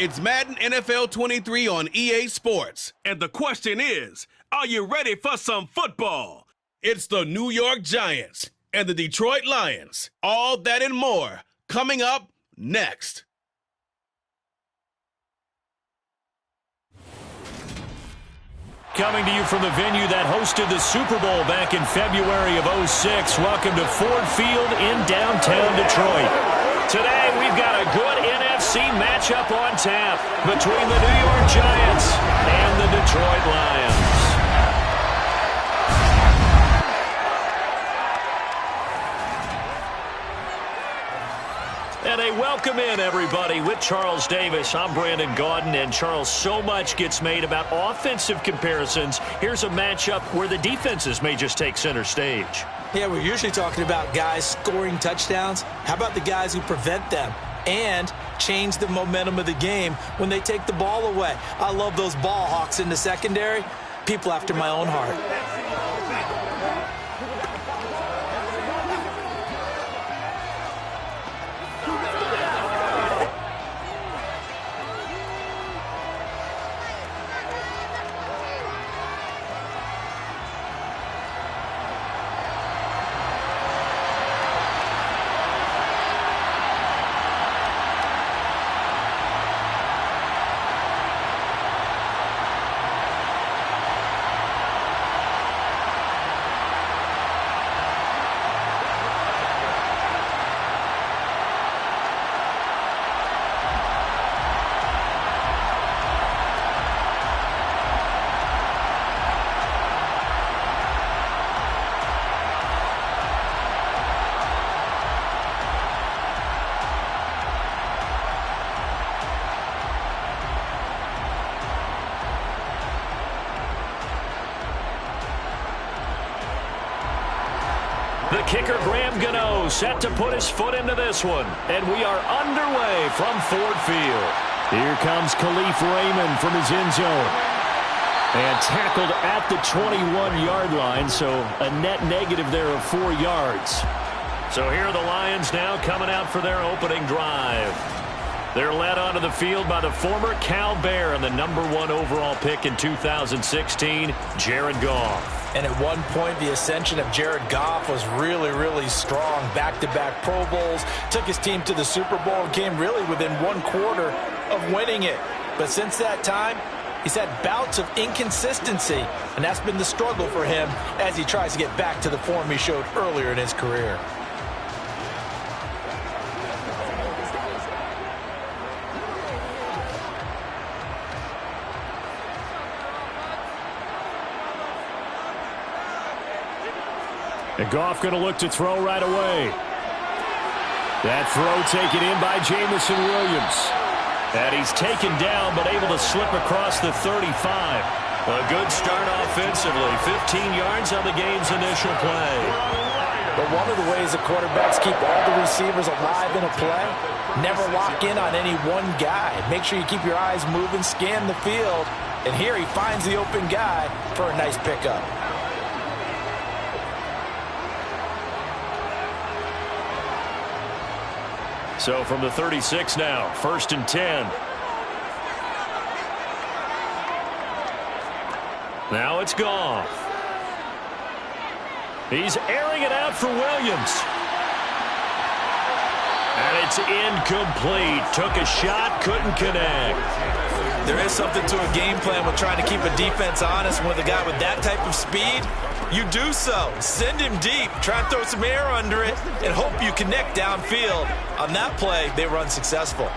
It's Madden NFL 23 on EA Sports. And the question is, are you ready for some football? It's the New York Giants and the Detroit Lions. All that and more coming up next. Coming to you from the venue that hosted the Super Bowl back in February of '06. Welcome to Ford Field in downtown Detroit. Today, we've got a good NFC matchup on tap between the New York Giants and the Detroit Lions. And a welcome in, everybody, with Charles Davis. I'm Brandon Gaudin, and Charles, so much gets made about offensive comparisons. Here's a matchup where the defenses may just take center stage. Yeah, we're usually talking about guys scoring touchdowns. How about the guys who prevent them and change the momentum of the game when they take the ball away? I love those ball hawks in the secondary. People after my own heart. The kicker, Graham Gano, set to put his foot into this one. And we are underway from Ford Field. Here comes Khalif Raymond from his end zone. And tackled at the 21-yard line, so a net negative there of 4 yards. So here are the Lions now coming out for their opening drive. They're led onto the field by the former Cal Bear and the #1 overall pick in 2016, Jared Goff. And at one point, the ascension of Jared Goff was really, really strong. Back-to-back Pro Bowls, took his team to the Super Bowl and came really within 1/4 of winning it. But since that time, he's had bouts of inconsistency, and that's been the struggle for him as he tries to get back to the form he showed earlier in his career. And Goff going to look to throw right away. That throw taken in by Jamison Williams. And he's taken down but able to slip across the 35. A good start offensively. 15 yards on the game's initial play. But one of the ways the quarterbacks keep all the receivers alive in a play, never lock in on any one guy. Make sure you keep your eyes moving, scan the field. And here he finds the open guy for a nice pickup. So from the 36 now, 1st and 10. Now it's Goff. He's airing it out for Williams. And it's incomplete. Took a shot, couldn't connect. There is something to a game plan with trying to keep a defense honest. With a guy with that type of speed, you do so. Send him deep, try and throw some air under it, and hope you connect downfield. On that play, they were unsuccessful.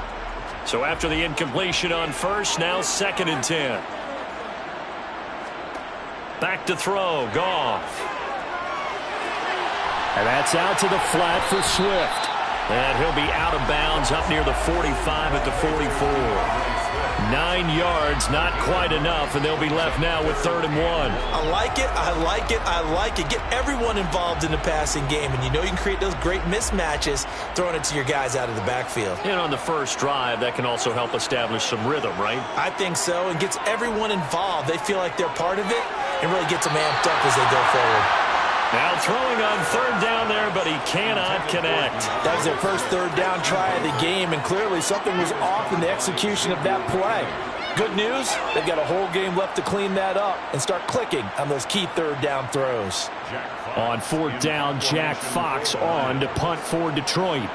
So after the incompletion on 1st, now 2nd and 10. Back to throw, Goff. And that's out to the flat for Swift. And he'll be out of bounds up near the 45 at the 44. 9 yards, not quite enough, and they'll be left now with 3rd and 1. I like it, I like it, I like it. Get everyone involved in the passing game, and you know you can create those great mismatches throwing it to your guys out of the backfield. And on the first drive, that can also help establish some rhythm, right? I think so, and gets everyone involved. They feel like they're part of it, and really gets them amped up as they go forward. Now throwing on third down there, but he cannot connect. That was their first third down try of the game, and clearly something was off in the execution of that play. Good news, they've got a whole game left to clean that up and start clicking on those key third down throws. On fourth down, Jack Fox on to punt for Detroit.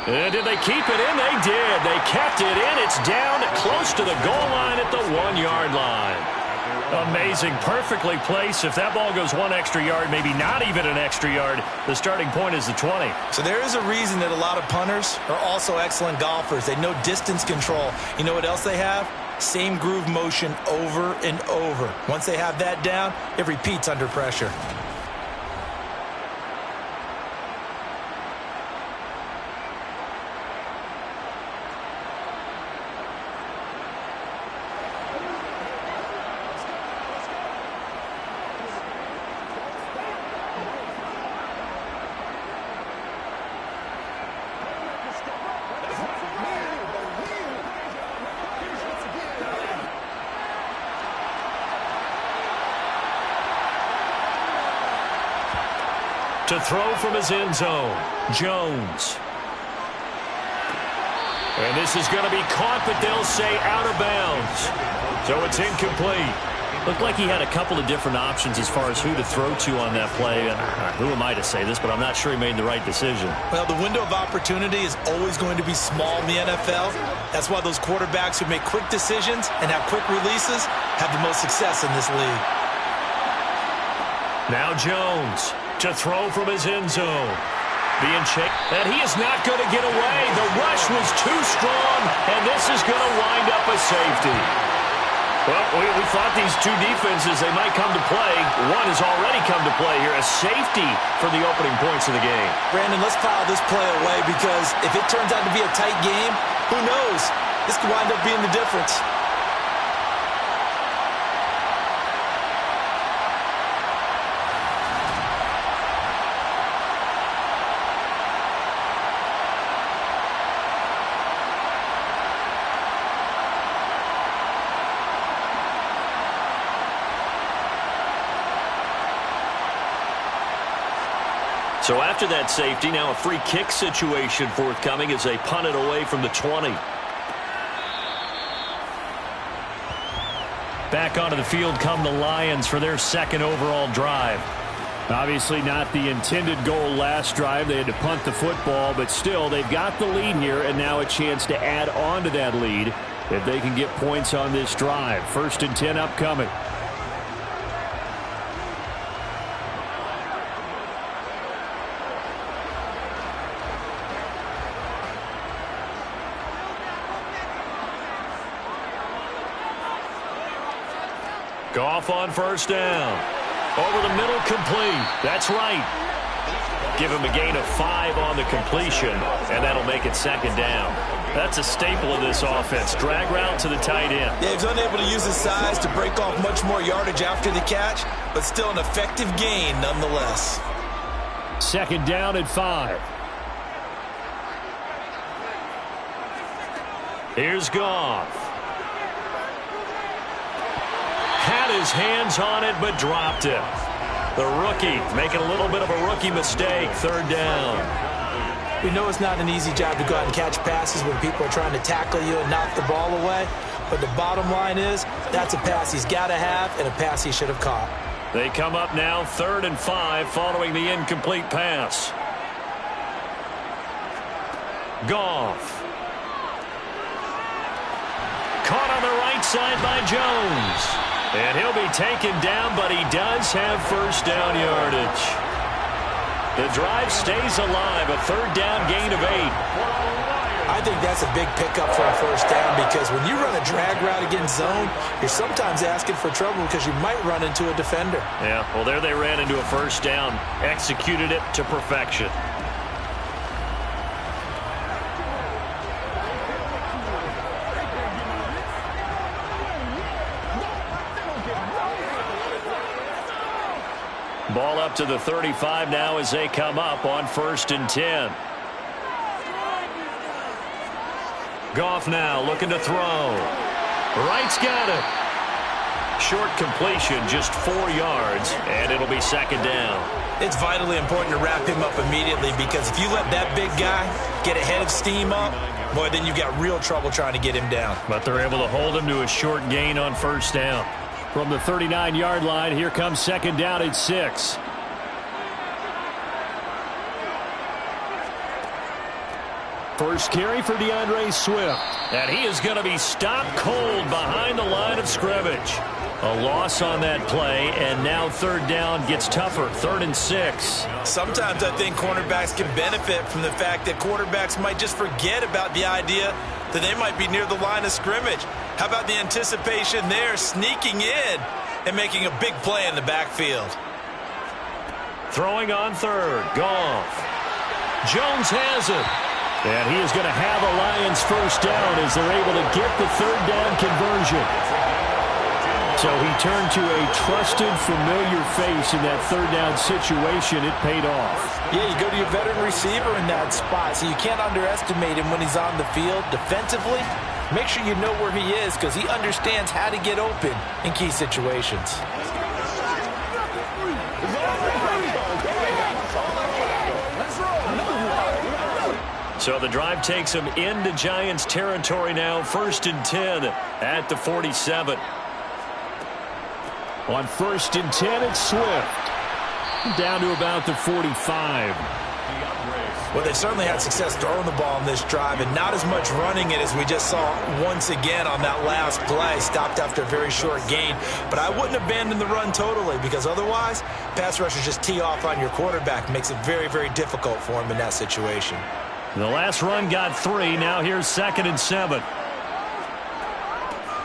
Did they keep it in? They did. They kept it in. It's down close to the goal line at the 1-yard line. Amazing. Perfectly placed. If that ball goes one extra yard, maybe not even an extra yard, the starting point is the 20. So there is a reason that a lot of punters are also excellent golfers. They know distance control. You know what else they have? Same groove motion over and over. Once they have that down, it repeats under pressure. To throw from his end zone, Jones. And this is going to be caught, but they'll say out of bounds. So it's incomplete. Looked like he had a couple of different options as far as who to throw to on that play. Who am I to say this, but I'm not sure he made the right decision. Well, the window of opportunity is always going to be small in the NFL. That's why those quarterbacks who make quick decisions and have quick releases have the most success in this league. Now Jones to throw from his end zone. Being checked, and he is not going to get away. The rush was too strong, and this is going to wind up a safety. Well, we thought these two defenses, they might come to play. One has already come to play here, a safety for the opening points of the game. Brandon, let's file this play away because if it turns out to be a tight game, who knows? This could wind up being the difference. So after that safety, now a free kick situation forthcoming as they punt it away from the 20. Back onto the field come the Lions for their second overall drive. Obviously not the intended goal last drive. They had to punt the football, but still they've got the lead here and now a chance to add on to that lead if they can get points on this drive. 1st and 10 upcoming. Goff on 1st down. Over the middle, complete. That's right. Give him a gain of 5 on the completion, and that'll make it 2nd down. That's a staple of this offense. Drag route to the tight end. Yeah, he's unable to use his size to break off much more yardage after the catch, but still an effective gain nonetheless. 2nd down and 5. Here's Goff. Had his hands on it, but dropped it. The rookie making a little bit of a rookie mistake. 3rd down. We know it's not an easy job to go out and catch passes when people are trying to tackle you and knock the ball away. But the bottom line is, that's a pass he's got to have and a pass he should have caught. They come up now 3rd and 5 following the incomplete pass. Goff. Caught on the right side by Jones. And he'll be taken down, but he does have 1st down yardage. The drive stays alive, a 3rd down gain of 8. I think that's a big pickup for a 1st down because when you run a drag route against zone, you're sometimes asking for trouble because you might run into a defender. Yeah, well, there they ran into a 1st down, executed it to perfection. Ball up to the 35 now as they come up on 1st and 10. Goff now looking to throw. Wright's got it. Short completion, just 4 yards, and it'll be second down. It's vitally important to wrap him up immediately because if you let that big guy get a head of steam up, boy, then you've got real trouble trying to get him down. But they're able to hold him to a short gain on first down. From the 39-yard line, here comes second down at 6. First carry for DeAndre Swift. And he is going to be stopped cold behind the line of scrimmage. A loss on that play, and now third down gets tougher. 3rd and 6. Sometimes I think cornerbacks can benefit from the fact that quarterbacks might just forget about the idea that they might be near the line of scrimmage. How about the anticipation there, sneaking in and making a big play in the backfield? Throwing on third. Goff. Jones has it. And he is going to have a Lions first down as they're able to get the third down conversion. So he turned to a trusted, familiar face in that third down situation. It paid off. Yeah, you go to your veteran receiver in that spot, so you can't underestimate him when he's on the field defensively. Make sure you know where he is because he understands how to get open in key situations. So the drive takes him into Giants territory now. 1st and 10 at the 47. On 1st and 10, it's Swift. Down to about the 45. Well, they certainly had success throwing the ball on this drive and not as much running it as we just saw once again on that last play. Stopped after a very short gain. But I wouldn't abandon the run totally because otherwise, pass rushers just tee off on your quarterback. Makes it very, very difficult for him in that situation. The last run got 3. Now here's 2nd and 7.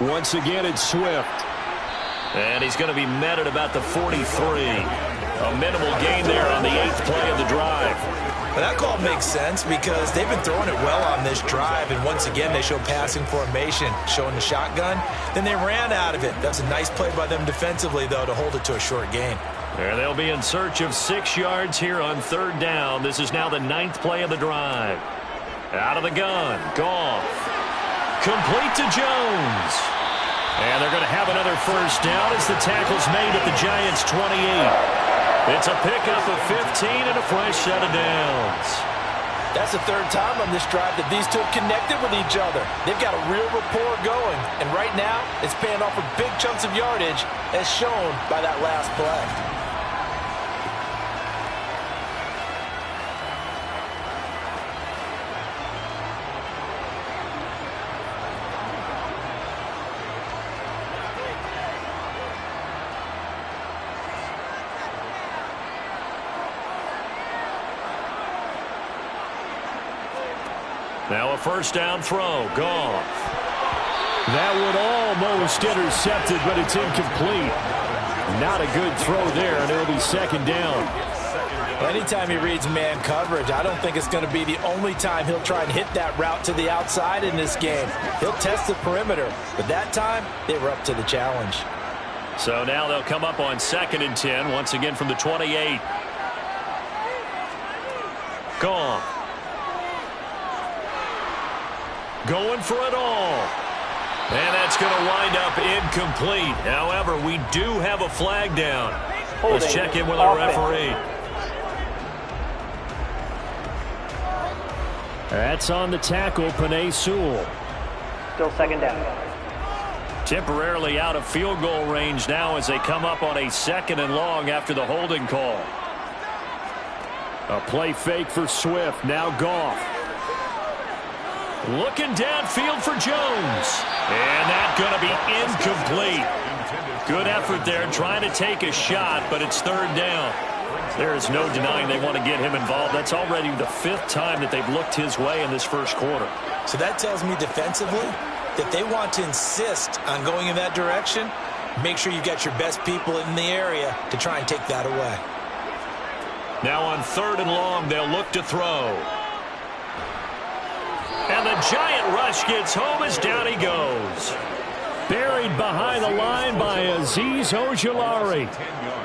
Once again, it's Swift. And he's going to be met at about the 43. A minimal gain there on the 8th play of the drive. Well, that call makes sense because they've been throwing it well on this drive, and once again they show passing formation, showing the shotgun. Then they ran out of it. That's a nice play by them defensively, though, to hold it to a short gain. And they'll be in search of 6 yards here on third down. This is now the 9th play of the drive. Out of the gun, Goff. Complete to Jones. And they're going to have another first down as the tackle's made at the Giants' 28. It's a pickup of 15 and a fresh set of downs. That's the 3rd time on this drive that these two have connected with each other. They've got a real rapport going. And right now, it's paying off with big chunks of yardage as shown by that last play. Now a first down throw. Goff. That would almost intercept it, but it's incomplete. Not a good throw there, and it'll be second down. Anytime he reads man coverage, I don't think it's going to be the only time he'll try and hit that route to the outside in this game. He'll test the perimeter, but that time they were up to the challenge. So now they'll come up on 2nd and 10, once again from the 28. Goff. Going for it all. And that's going to wind up incomplete. However, we do have a flag down. Let's check in with our referee. That's on the tackle, Penei Sewell. Still second down. Temporarily out of field goal range now as they come up on a 2nd and long after the holding call. A play fake for Swift. Now Goff. Looking downfield for Jones. And that's going to be incomplete. Good effort there trying to take a shot, but it's third down. There is no denying they want to get him involved. That's already the 5th time that they've looked his way in this first quarter. So that tells me defensively that they want to insist on going in that direction. Make sure you've got your best people in the area to try and take that away. Now on 3rd and long, they'll look to throw. And the giant rush gets home as down he goes. Buried behind the line by Azeez Ojulari.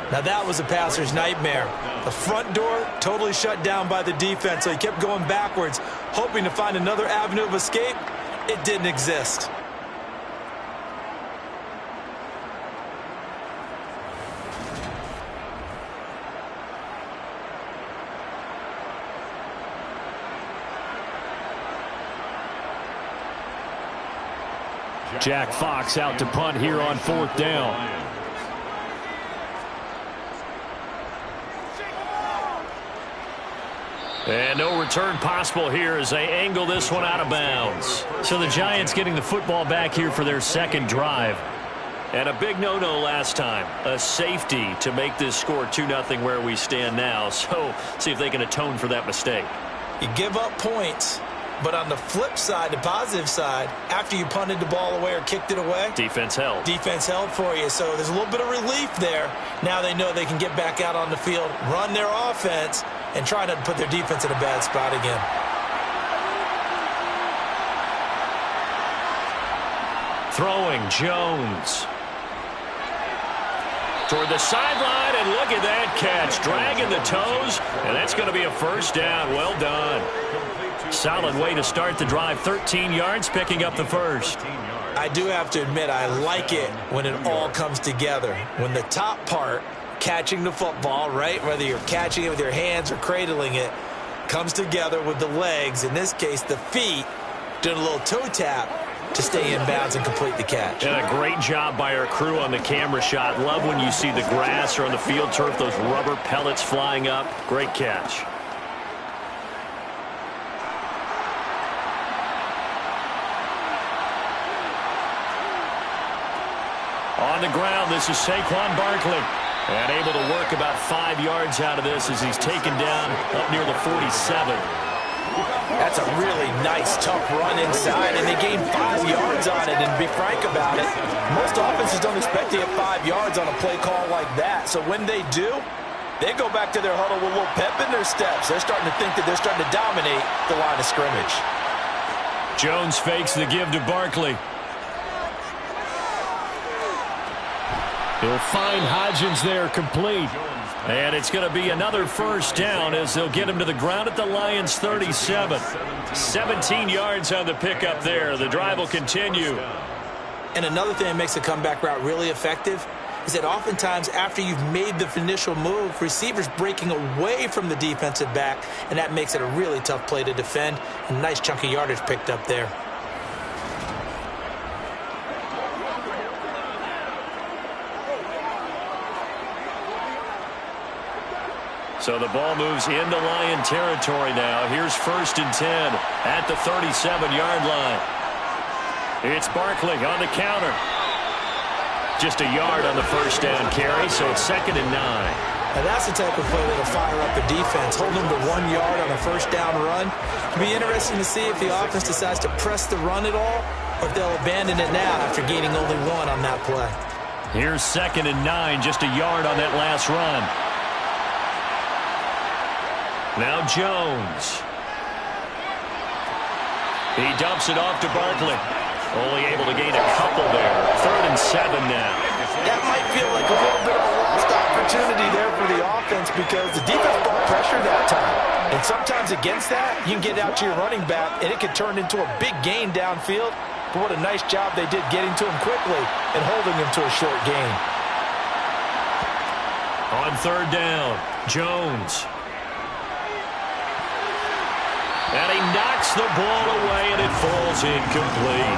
Now that was a passer's nightmare. The front door totally shut down by the defense, so he kept going backwards, hoping to find another avenue of escape. it didn't exist. Jack Fox out to punt here on 4th down. And no return possible here as they angle this one out of bounds. So the Giants getting the football back here for their second drive. And a big no-no last time. A safety to make this score 2-0 where we stand now. So see if they can atone for that mistake. You give up points, but on the flip side, the positive side, after you punted the ball away or kicked it away, defense held. Defense held for you. So there's a little bit of relief there. Now they know they can get back out on the field, run their offense, and try not to put their defense in a bad spot again. Throwing Jones. Toward the sideline, and look at that catch. Dragging the toes, and that's going to be a first down. Well done. Solid way to start the drive. 13 yards, picking up the first. I do have to admit, I like it when it all comes together. When the top part, catching the football, right, whether you're catching it with your hands or cradling it, comes together with the legs, in this case the feet, doing a little toe tap to stay in bounds and complete the catch. And a great job by our crew on the camera shot. Love when you see the grass or on the field turf, those rubber pellets flying up. Great catch. On the ground, this is Saquon Barkley. And able to work about 5 yards out of this as he's taken down up near the 47. That's a really nice, tough run inside, and they gained 5 yards on it. And to be frank about it, most offenses don't expect to get 5 yards on a play call like that. So when they do, they go back to their huddle with a little pep in their steps. They're starting to think that they're starting to dominate the line of scrimmage. Jones fakes the give to Barkley. He'll find Hodgins there, complete. And it's going to be another first down as they'll get him to the ground at the Lions' 37. 17 yards on the pickup there. The drive will continue. And another thing that makes the comeback route really effective is that oftentimes after you've made the initial move, receivers breaking away from the defensive back, and that makes it a really tough play to defend. A nice chunk of yardage picked up there. So the ball moves into Lion territory now. Here's 1st and 10 at the 37-yard line. It's Barkley on the counter. Just a yard on the first down carry, so it's 2nd and 9. Now that's the type of play that'll fire up a defense. Hold them to 1 yard on a first down run. It'll be interesting to see if the offense decides to press the run at all, or if they'll abandon it now after gaining only 1 on that play. Here's 2nd and 9, just a yard on that last run. Now Jones. He dumps it off to Barkley. Only able to gain a couple there. 3rd and 7 now. That might feel like a little bit of a lost opportunity there for the offense because the defense brought pressure that time. And sometimes against that, you can get out to your running back, and it can turn into a big gain downfield. But what a nice job they did getting to him quickly and holding him to a short gain. On 3rd down, Jones. And he knocks the ball away, and it falls incomplete.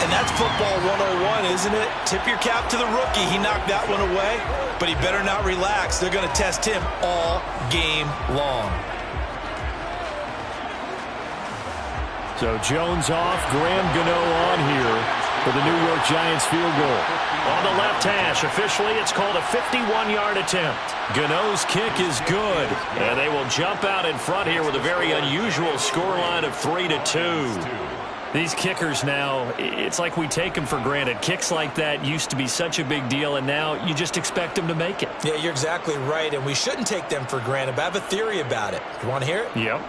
And that's football 101, isn't it? Tip your cap to the rookie. He knocked that one away, but he better not relax. They're going to test him all game long. So Jones off, Graham Gano on here for the New York Giants field goal. On the left hash, officially it's called a 51-yard attempt. Gano's kick is good, and they will jump out in front here with a very unusual scoreline of 3-2. These kickers now, it's like we take them for granted. Kicks like that used to be such a big deal, and now you just expect them to make it. Yeah, you're exactly right, and we shouldn't take them for granted, but I have a theory about it. You want to hear it? Yep.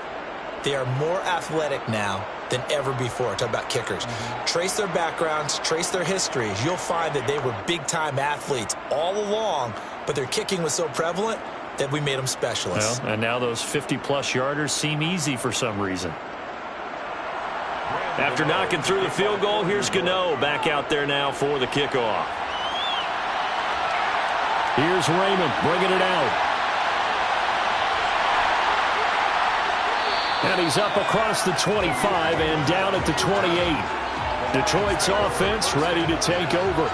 They are more athletic now than ever before. Talk about kickers. Trace their backgrounds, trace their histories. You'll find that they were big-time athletes all along, but their kicking was so prevalent that we made them specialists. Well, and now those 50-plus yarders seem easy for some reason. After knocking through the field goal, here's Gano back out there now for the kickoff. Here's Raymond bringing it out. And he's up across the 25 and down at the 28. Detroit's offense ready to take over.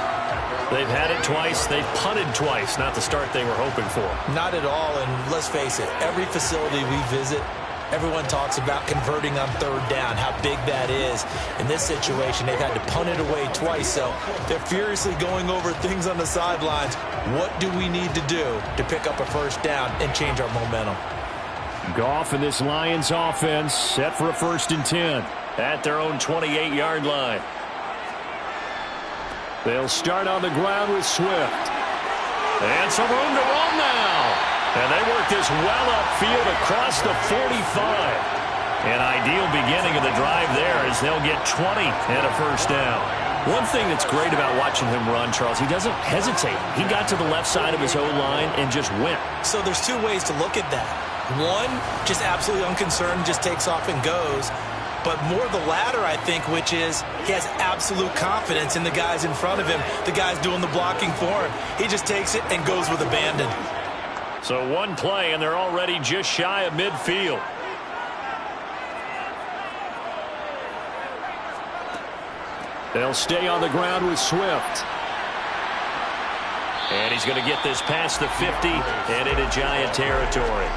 They've had it twice. They've punted twice. Not the start they were hoping for. Not at all, and let's face it, every facility we visit, everyone talks about converting on third down, how big that is. In this situation, they've had to punt it away twice, so they're furiously going over things on the sidelines. What do we need to do to pick up a first down and change our momentum? Goff and this Lions offense set for a 1st and 10 at their own 28-yard line. They'll start on the ground with Swift. And some room to run now. And they work this well upfield across the 45. An ideal beginning of the drive there as they'll get 20 and a first down. One thing that's great about watching him run, Charles, he doesn't hesitate. He got to the left side of his O-line and just went. So there's two ways to look at that. One, just absolutely unconcerned, just takes off and goes. But more the latter, I think, which is he has absolute confidence in the guys in front of him, the guys doing the blocking for him. He just takes it and goes with abandon. So one play, and they're already just shy of midfield. They'll stay on the ground with Swift. And he's going to get this past the 50 and into Giant territory.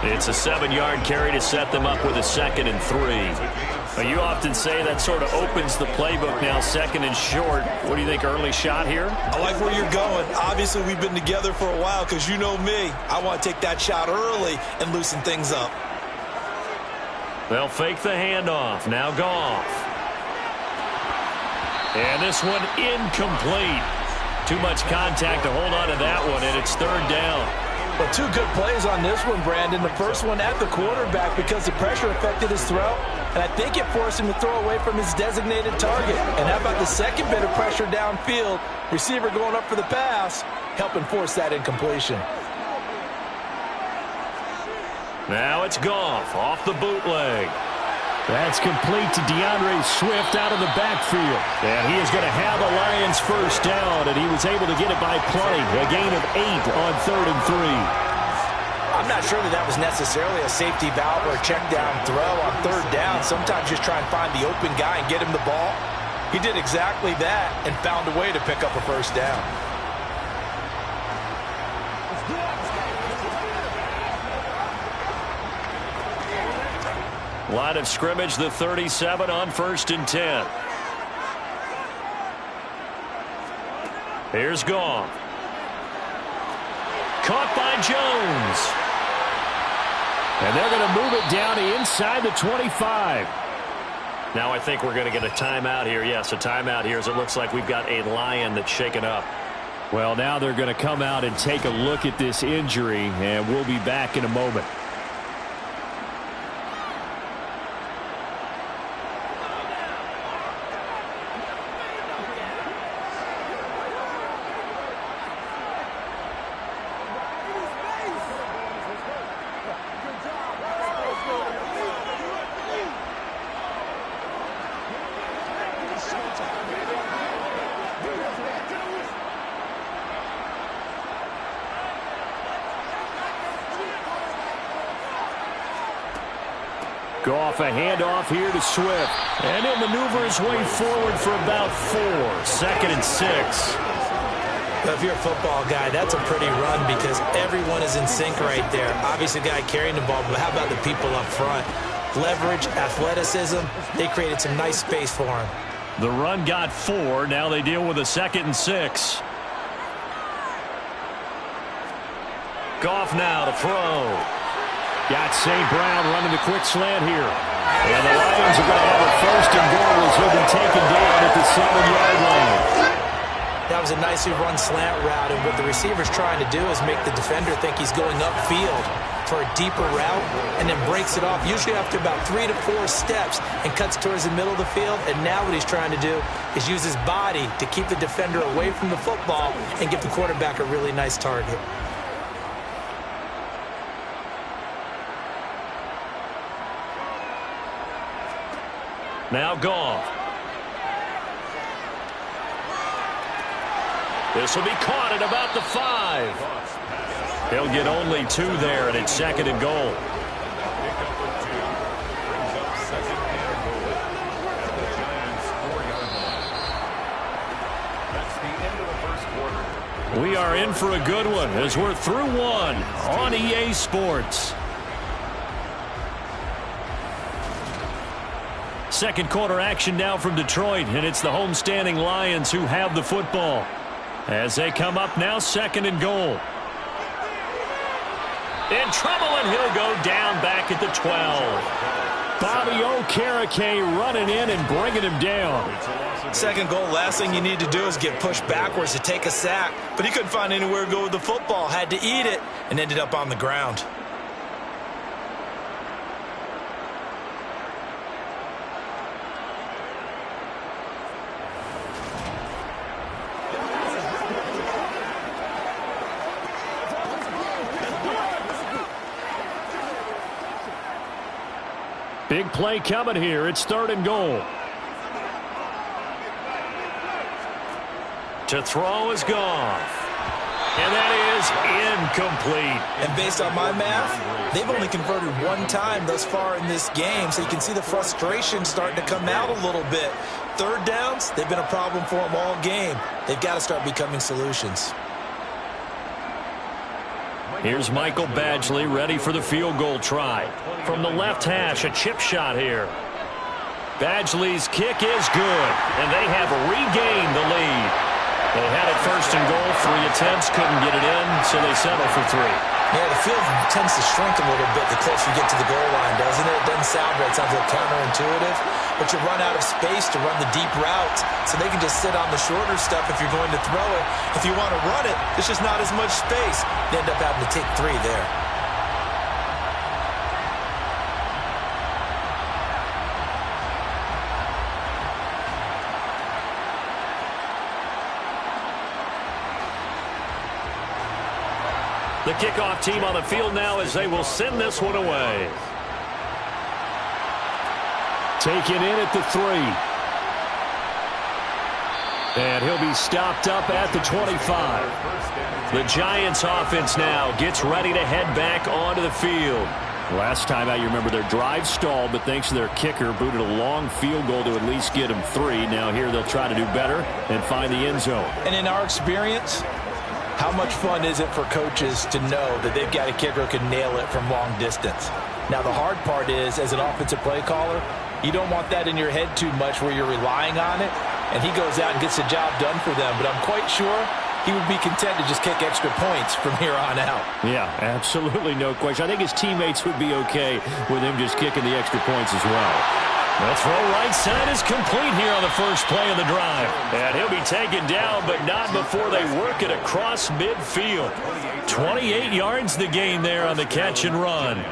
It's a 7-yard carry to set them up with a 2nd and 3. Now, you often say that sort of opens the playbook now, 2nd and short. What do you think, early shot here? I like where you're going. Obviously, we've been together for a while because you know me. I want to take that shot early and loosen things up. They'll fake the handoff. Now Goff. And this one incomplete. Too much contact to hold on to that one, and it's 3rd down. Well, two good plays on this one, Brandon. The first one at the quarterback because the pressure affected his throw, and I think it forced him to throw away from his designated target. And how about the second bit of pressure downfield? Receiver going up for the pass, helping force that incompletion. Now it's Goff off the bootleg. That's complete to DeAndre Swift out of the backfield. And he is going to have a Lions first down, and he was able to get it by plenty. A gain of 8 on 3rd and 3. I'm not sure that was necessarily a safety valve or a check down throw on 3rd down. Sometimes just try and find the open guy and get him the ball. He did exactly that and found a way to pick up a first down. Line of scrimmage, the 37 on 1st and 10. Here's Goff. Caught by Jones. And they're going to move it down to inside the 25. Now I think we're going to get a timeout here. Yes, a timeout here as it looks like we've got a Lion that's shaken up. Well, now they're going to come out and take a look at this injury, and we'll be back in a moment. Goff, a handoff here to Swift. And he'll maneuver his way forward for about 4. 2nd and 6. If you're a football guy, that's a pretty run because everyone is in sync right there. Obviously, the guy carrying the ball, but how about the people up front? Leverage, athleticism, they created some nice space for him. The run got 4. Now they deal with a 2nd and 6. Goff now to throw. Got St. Brown running the quick slant here. And the Lions are going to have a 1st and goal as he'll be taken down at the 7-yard line. That was a nicely run slant route, and what the receiver's trying to do is make the defender think he's going upfield for a deeper route and then breaks it off, usually after about 3 to 4 steps, and cuts towards the middle of the field. And now what he's trying to do is use his body to keep the defender away from the football and give the quarterback a really nice target. Now Goff. This will be caught at about the 5. He'll get only 2 there, and it's 2nd and goal. We are in for a good one as we're through one on EA Sports. Second quarter action now from Detroit, and it's the homestanding Lions who have the football. As they come up now, 2nd and goal. In trouble, and he'll go down back at the 12. Bobby Okereke running in and bringing him down. 2nd goal, last thing you need to do is get pushed backwards to take a sack. But he couldn't find anywhere to go with the football. Had to eat it and ended up on the ground. Big play coming here. It's 3rd and goal. To throw is Goff. And that is incomplete. And based on my math, they've only converted 1 time thus far in this game, so you can see the frustration starting to come out a little bit. 3rd downs, they've been a problem for them all game. They've got to start becoming solutions. Here's Michael Badgley ready for the field goal try. From the left hash, a chip shot here. Badgley's kick is good, and they have regained the lead. They had it 1st and goal, 3 attempts, couldn't get it in, so they settle for 3. Yeah, the field tends to shrink a little bit the closer you get to the goal line, doesn't it? It doesn't sound right. It sounds a little counterintuitive. But you run out of space to run the deep routes, so they can just sit on the shorter stuff if you're going to throw it. If you want to run it, there's just not as much space. You end up having to take 3 there. The kickoff team on the field now as they will send this one away. Taken in at the 3. And he'll be stopped up at the 25. The Giants offense now gets ready to head back onto the field. Last time out, you remember their drive stalled, but thanks to their kicker, booted a long field goal to at least get them 3. Now here they'll try to do better and find the end zone. And in our experience, how much fun is it for coaches to know that they've got a kicker who can nail it from long distance? Now, the hard part is, as an offensive play caller, you don't want that in your head too much where you're relying on it, and he goes out and gets the job done for them. But I'm quite sure he would be content to just kick extra points from here on out. Yeah, absolutely no question. I think his teammates would be okay with him just kicking the extra points as well. The throw right side is complete here on the first play of the drive. And he'll be taken down, but not before they work it across midfield. 28 yards the gain there on the catch and run.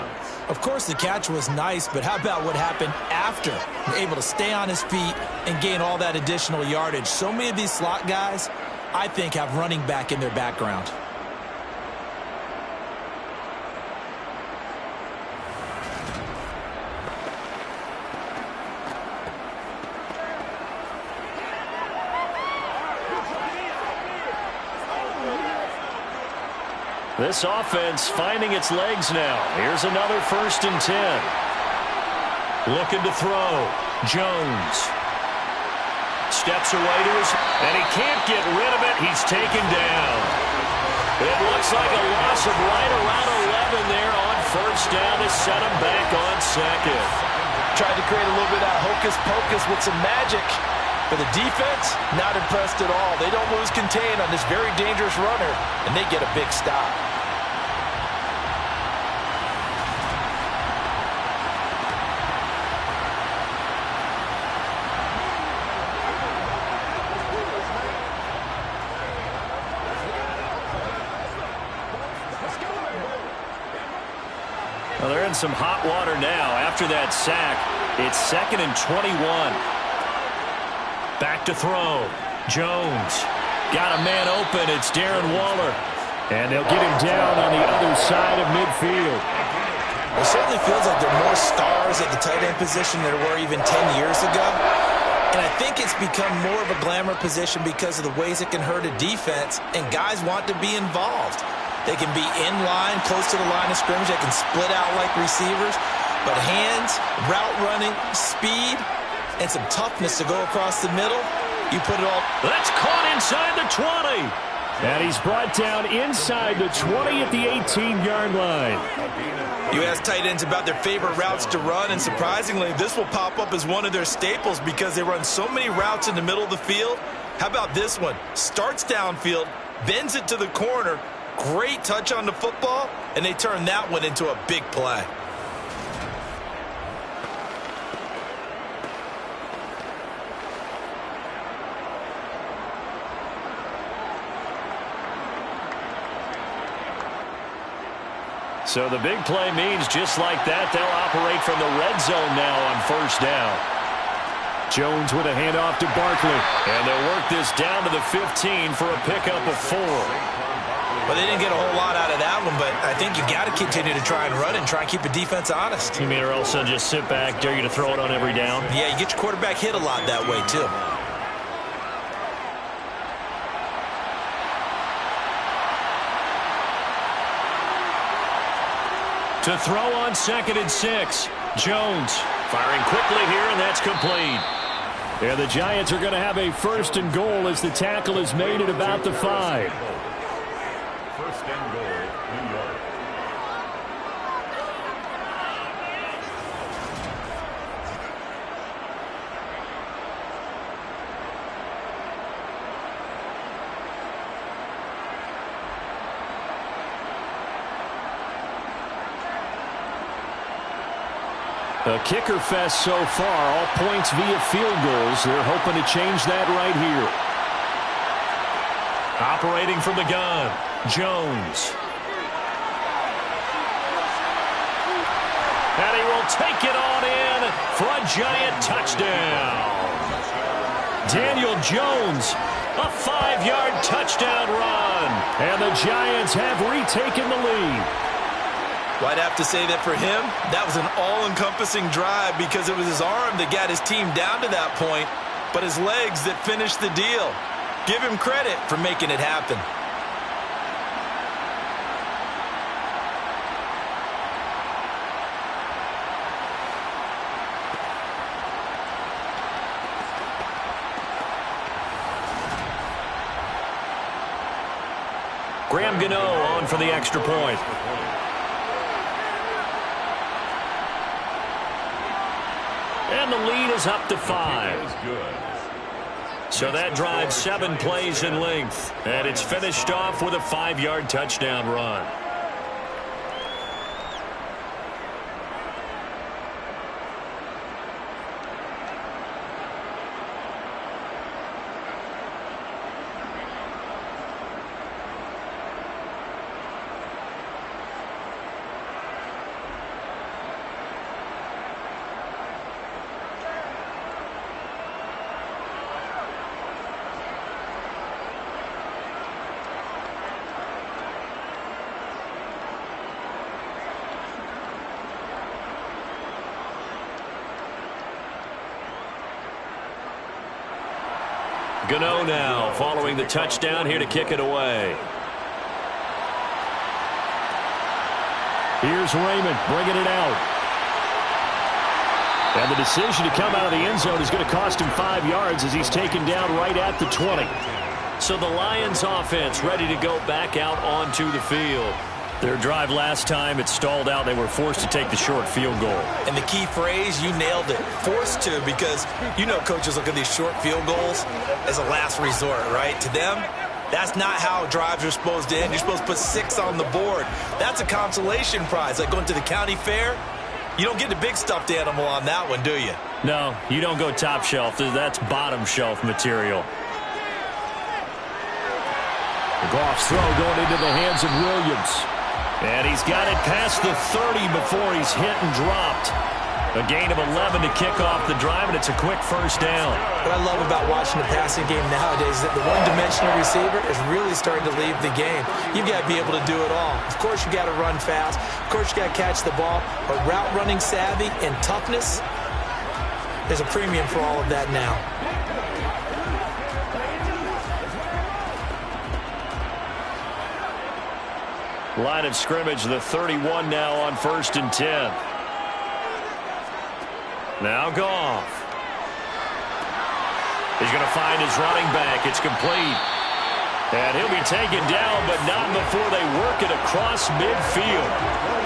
Of course, the catch was nice, but how about what happened after? Able to stay on his feet and gain all that additional yardage. So many of these slot guys, I think, have running back in their background. This offense finding its legs now. Here's another 1st and 10. Looking to throw. Jones. Steps away to his, and he can't get rid of it. He's taken down. It looks like a loss of right around 11 there on 1st down to set him back on 2nd. Tried to create a little bit of hocus pocus with some magic. For the defense, not impressed at all. They don't lose contain on this very dangerous runner, and they get a big stop. Well, they're in some hot water now after that sack. It's 2nd and 21. Back to throw. Jones. Got a man open. It's Darren Waller. And they'll get him down on the other side of midfield. It certainly feels like there are more stars at the tight end position than there were even 10 years ago. And I think it's become more of a glamour position because of the ways it can hurt a defense, and guys want to be involved. They can be in line, close to the line of scrimmage. They can split out like receivers. But hands, route running, speed, and some toughness to go across the middle, you put it all. That's caught inside the 20. And he's brought down inside the 20 at the 18-yard line. You ask tight ends about their favorite routes to run, and surprisingly, this will pop up as one of their staples because they run so many routes in the middle of the field. How about this one? Starts downfield, bends it to the corner, great touch on the football, and they turn that one into a big play. So the big play means just like that, they'll operate from the red zone now on first down. Jones with a handoff to Barkley. And they'll work this down to the 15 for a pickup of 4. Well, they didn't get a whole lot out of that one, but I think you got to continue to try and run and try and keep the defense honest. You mean or else they'll just sit back, dare you to throw it on every down? Yeah, you get your quarterback hit a lot that way, too. To throw on 2nd and 6. Jones firing quickly here, and that's complete. And the Giants are going to have a 1st and goal as the tackle is made at about the 5. 1st and goal, New York. A kicker fest so far, all points via field goals. They're hoping to change that right here. Operating from the gun, Jones. And he will take it on in for a Giant touchdown. Daniel Jones, a 5-yard touchdown run. And the Giants have retaken the lead. Well, I'd have to say that for him, that was an all-encompassing drive because it was his arm that got his team down to that point, but his legs that finished the deal. Give him credit for making it happen. Graham Gano on for the extra point. And the lead is up to 5. So that drives 7 plays in length. And it's finished off with a 5-yard touchdown run. Gano now following the touchdown here to kick it away. Here's Raymond bringing it out. And the decision to come out of the end zone is going to cost him 5 yards as he's taken down right at the 20. So the Lions offense ready to go back out onto the field. Their drive last time, it stalled out. They were forced to take the short field goal. And the key phrase, you nailed it, forced to, because you know coaches look at these short field goals as a last resort, right? To them, that's not how drives are supposed to end. You're supposed to put 6 on the board. That's a consolation prize, like going to the county fair. You don't get the big stuffed animal on that one, do you? No, you don't go top shelf. That's bottom shelf material. Goff's throw going into the hands of Williams. And he's got it past the 30 before he's hit and dropped. A gain of 11 to kick off the drive, and it's a quick first down. What I love about watching the passing game nowadays is that the one-dimensional receiver is really starting to leave the game. You've got to be able to do it all. Of course, you've got to run fast. Of course, you've got to catch the ball. But route running savvy and toughness, there's a premium for all of that now. Line of scrimmage, the 31 now on 1st and 10. Now Goff. He's going to find his running back. It's complete. And he'll be taken down, but not before they work it across midfield.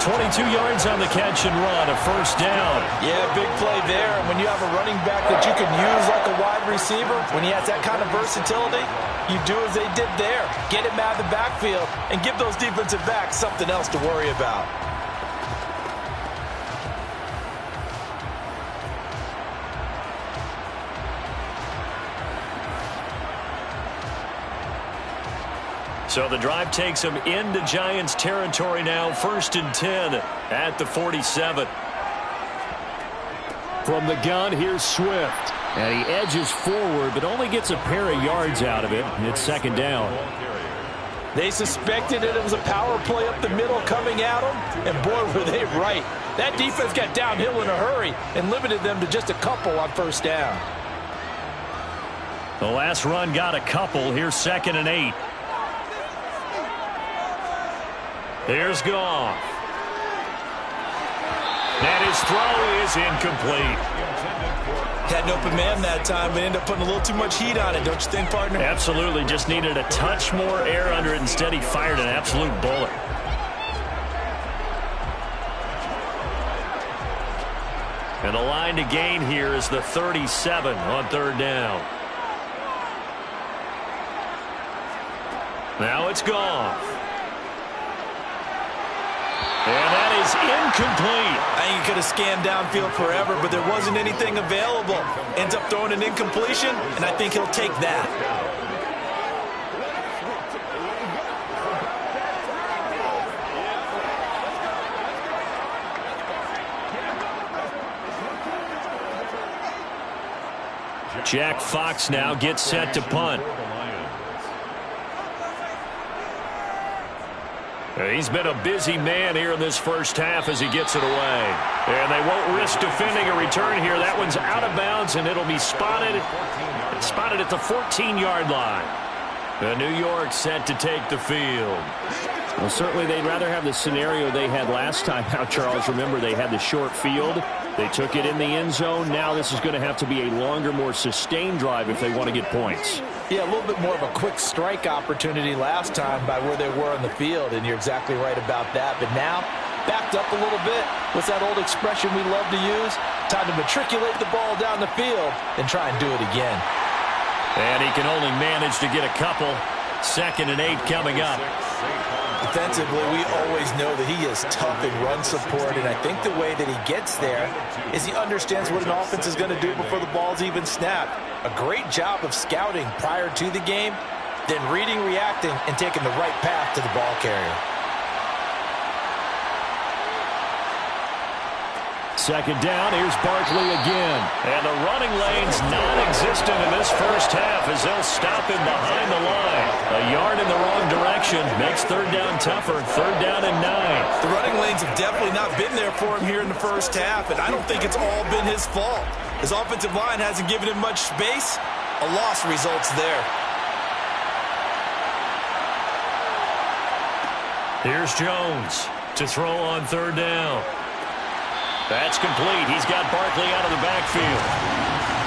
22 yards on the catch and run, a first down. Yeah, big play there. And when you have a running back that you can use like a wide receiver, when he has that kind of versatility, you do as they did there. Get him out of the backfield and give those defensive backs something else to worry about. So the drive takes them into Giants territory now, 1st and 10 at the 47. From the gun, here's Swift. And he edges forward, but only gets a pair of yards out of it. It's 2nd down. They suspected it was a power play up the middle coming at them, and boy, were they right. That defense got downhill in a hurry and limited them to just a couple on 1st down. The last run got a couple. Here's 2nd and 8. Here's Goff. And his throw is incomplete. Had an open man that time, but ended up putting a little too much heat on it, don't you think, partner? Absolutely. Just needed a touch more air under it. Instead, he fired an absolute bullet. And the line to gain here is the 37 on 3rd down. Now it's Goff. And that is incomplete. I think he could have scanned downfield forever, but there wasn't anything available. Ends up throwing an incompletion, and I think he'll take that. Jack Fox now gets set to punt. He's been a busy man here in this first half as he gets it away. And they won't risk defending a return here. That one's out of bounds, and it'll be spotted at the 14-yard line. The New York set to take the field. Well, certainly they'd rather have the scenario they had last time out, Charles. Remember, they had the short field. They took it in the end zone. Now this is going to have to be a longer, more sustained drive if they want to get points. Yeah, a little bit more of a quick strike opportunity last time by where they were on the field, and you're exactly right about that. But now, backed up a little bit. What's that old expression we love to use? Time to matriculate the ball down the field and try and do it again. And he can only manage to get a couple. 2nd and 8 coming up. Defensively, we always know that he is tough in run support, and I think the way that he gets there is he understands what an offense is going to do before the ball's even snapped. A great job of scouting prior to the game, then reading, reacting, and taking the right path to the ball carrier. 2nd down, here's Barkley again. And the running lane's non-existent in this first half as they'll stop him behind the line. A yard in the wrong direction makes 3rd down tougher. 3rd down and 9. The running lanes have definitely not been there for him here in the first half, and I don't think it's all been his fault. His offensive line hasn't given him much space. A loss results there. Here's Jones to throw on 3rd down. That's complete. He's got Barkley out of the backfield.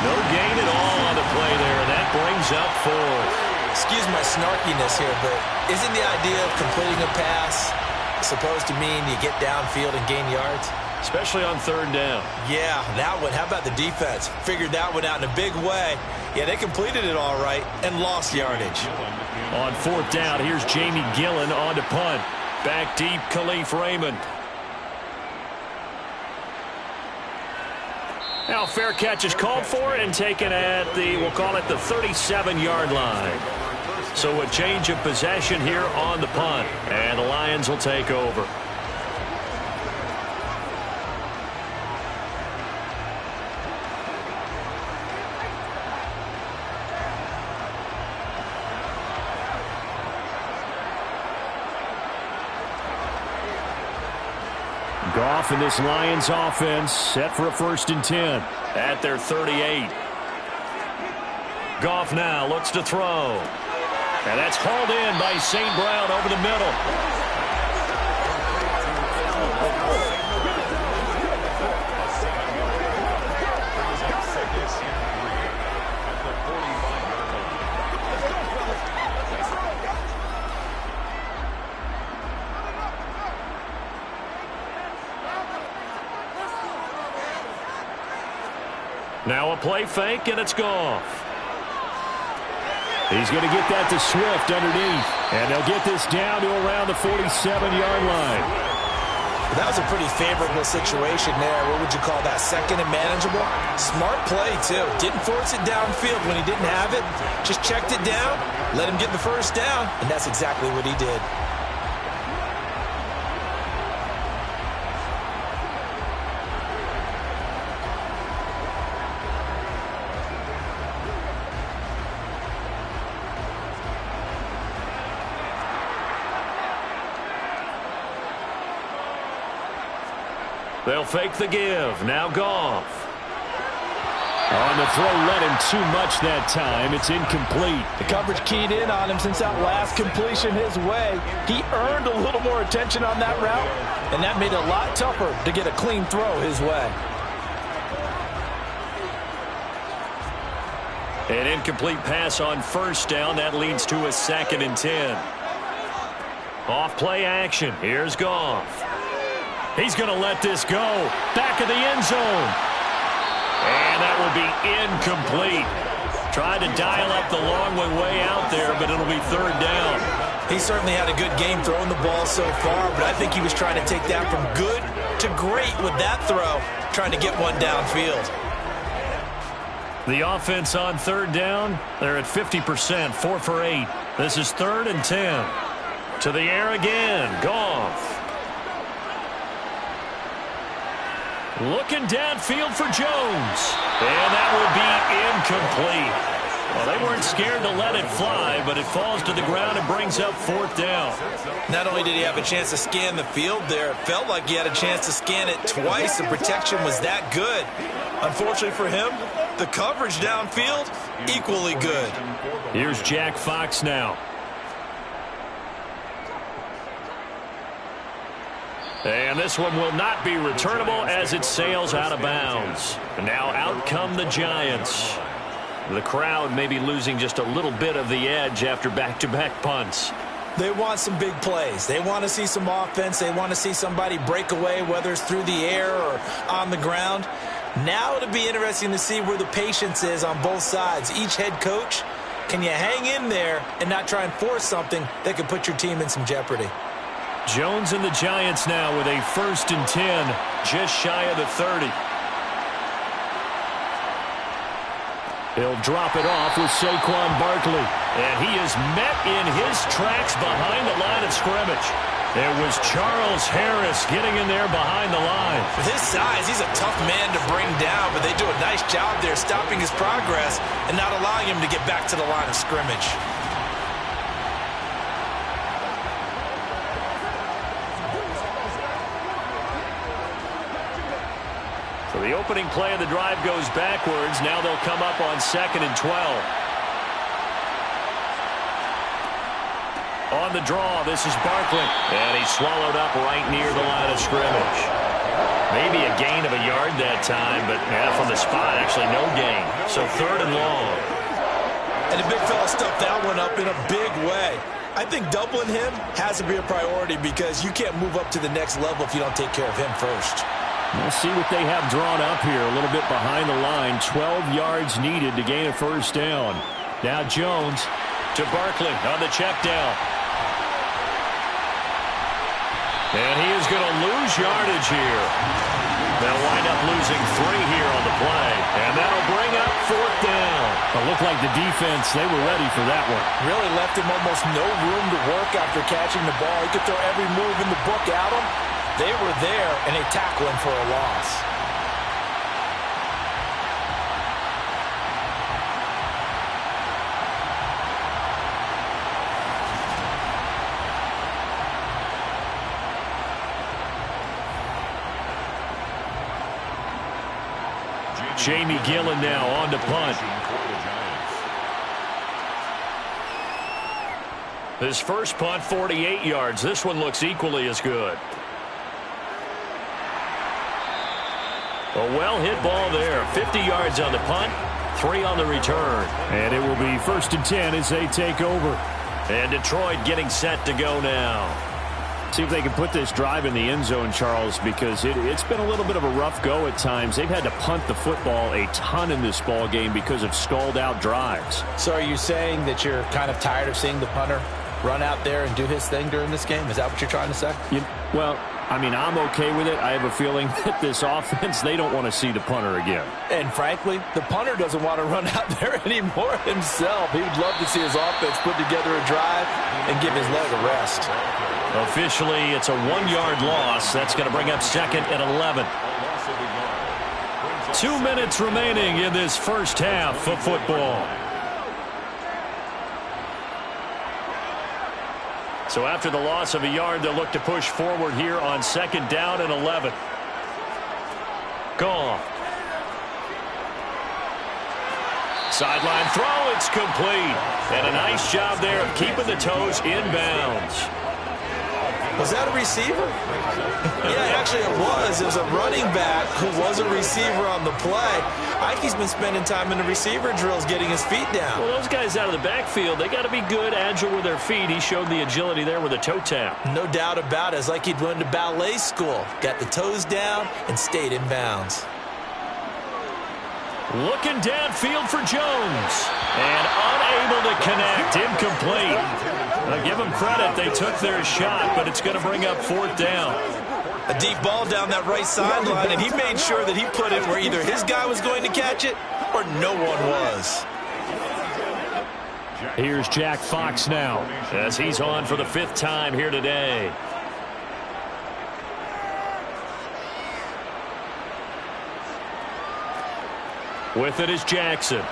No gain at all on the play there, and that brings up 4th. Excuse my snarkiness here, but isn't the idea of completing a pass supposed to mean you get downfield and gain yards? Especially on 3rd down. Yeah, that one. How about the defense? Figured that one out in a big way. Yeah, they completed it all right and lost yardage. On 4th down, here's Jamie Gillen on to punt. Back deep, Khalif Raymond. Now fair catch is called for and taken at the, we'll call it the 37-yard line. So a change of possession here on the punt, and the Lions will take over. Goff and this Lions offense set for a 1st and 10 at their 38. Goff now looks to throw. And that's hauled in by St. Brown over the middle. Now a play fake, and it's Goff. He's going to get that to Swift underneath. And they'll get this down to around the 47-yard line. That was a pretty favorable situation there. What would you call that? 2nd and manageable? Smart play, too. Didn't force it downfield when he didn't have it. Just checked it down, let him get the 1st down, and that's exactly what he did. They'll fake the give. Now Goff. On the throw, led him too much that time. It's incomplete. The coverage keyed in on him since that last completion his way. He earned a little more attention on that route, and that made it a lot tougher to get a clean throw his way. An incomplete pass on 1st down. That leads to a 2nd and 10. Off play action. Here's Goff. He's going to let this go. Back of the end zone. And that will be incomplete. Tried to dial up the long way out there, but it'll be 3rd down. He certainly had a good game throwing the ball so far, but I think he was trying to take that from good to great with that throw, trying to get one downfield. The offense on 3rd down, they're at 50%, 4 for 8. This is 3rd and 10. To the air again, Goff. Looking downfield for Jones. And that will be incomplete. Well, they weren't scared to let it fly, but it falls to the ground and brings up 4th down. Not only did he have a chance to scan the field there, it felt like he had a chance to scan it twice. The protection was that good. Unfortunately for him, the coverage downfield, equally good. Here's Jack Fox now. And this one will not be returnable as it sails out of bounds. And now out come the Giants. The crowd may be losing just a little bit of the edge after back-to-back punts. They want some big plays. They want to see some offense. They want to see somebody break away, whether it's through the air or on the ground. Now it'll be interesting to see where the patience is on both sides. Each head coach, can you hang in there and not try and force something that could put your team in some jeopardy? Jones and the Giants now with a 1st and 10, just shy of the 30. He'll drop it off with Saquon Barkley. And he is met in his tracks behind the line of scrimmage. There was Charles Harris getting in there behind the line. With his size, he's a tough man to bring down, but they do a nice job there stopping his progress and not allowing him to get back to the line of scrimmage. So the opening play of the drive goes backwards. Now they'll come up on 2nd and 12. On the draw, this is Barkley. And he's swallowed up right near the line of scrimmage. Maybe a gain of a yard that time, but from the spot, actually no gain. So 3rd and long. And the big fella stuffed that one up in a big way. I think doubling him has to be a priority because you can't move up to the next level if you don't take care of him first. We'll see what they have drawn up here. A little bit behind the line. 12 yards needed to gain a 1st down. Now Jones to Barkley on the check down. And he is going to lose yardage here. They'll wind up losing 3 here on the play. And that'll bring up 4th down. It looked like the defense, they were ready for that one. Really left him almost no room to work after catching the ball. He could throw every move in the book at him. They were there, and they tackle him for a loss. Jamie Gillen now on to punt. His first punt, 48 yards. This one looks equally as good. A well-hit ball there. 50 yards on the punt, 3 on the return. And it will be 1st and 10 as they take over. And Detroit getting set to go now. See if they can put this drive in the end zone, Charles, because it's been a little bit of a rough go at times. They've had to punt the football a ton in this ball game because of stalled-out drives. So are you saying that you're kind of tired of seeing the punter run out there and do his thing during this game? Is that what you're trying to say? Well, I mean, I'm okay with it. I have a feeling that this offense, they don't want to see the punter again. And frankly, the punter doesn't want to run out there anymore himself. He would love to see his offense put together a drive and give his leg a rest. Officially, it's a 1-yard loss. That's going to bring up 2nd and 11. 2 minutes remaining in this first half of football. So after the loss of a yard, they'll look to push forward here on 2nd down and 11. Goff. Sideline throw, it's complete. And a nice job there of keeping the toes inbounds. Was that a receiver? Yeah, actually it was. It was a running back who was a receiver on the play. Ike's been spending time in the receiver drills getting his feet down. Well, those guys out of the backfield, they got to be good, agile with their feet. He showed the agility there with a toe tap. No doubt about it. It's like he'd went to ballet school. Got the toes down and stayed in bounds. Looking downfield for Jones. And unable to connect. Incomplete. Now give them credit. They took their shot, but it's going to bring up 4th down. A deep ball down that right sideline, and he made sure that he put it where either his guy was going to catch it or no one was. Here's Jack Fox now as he's on for the 5th time here today. With it is Jackson.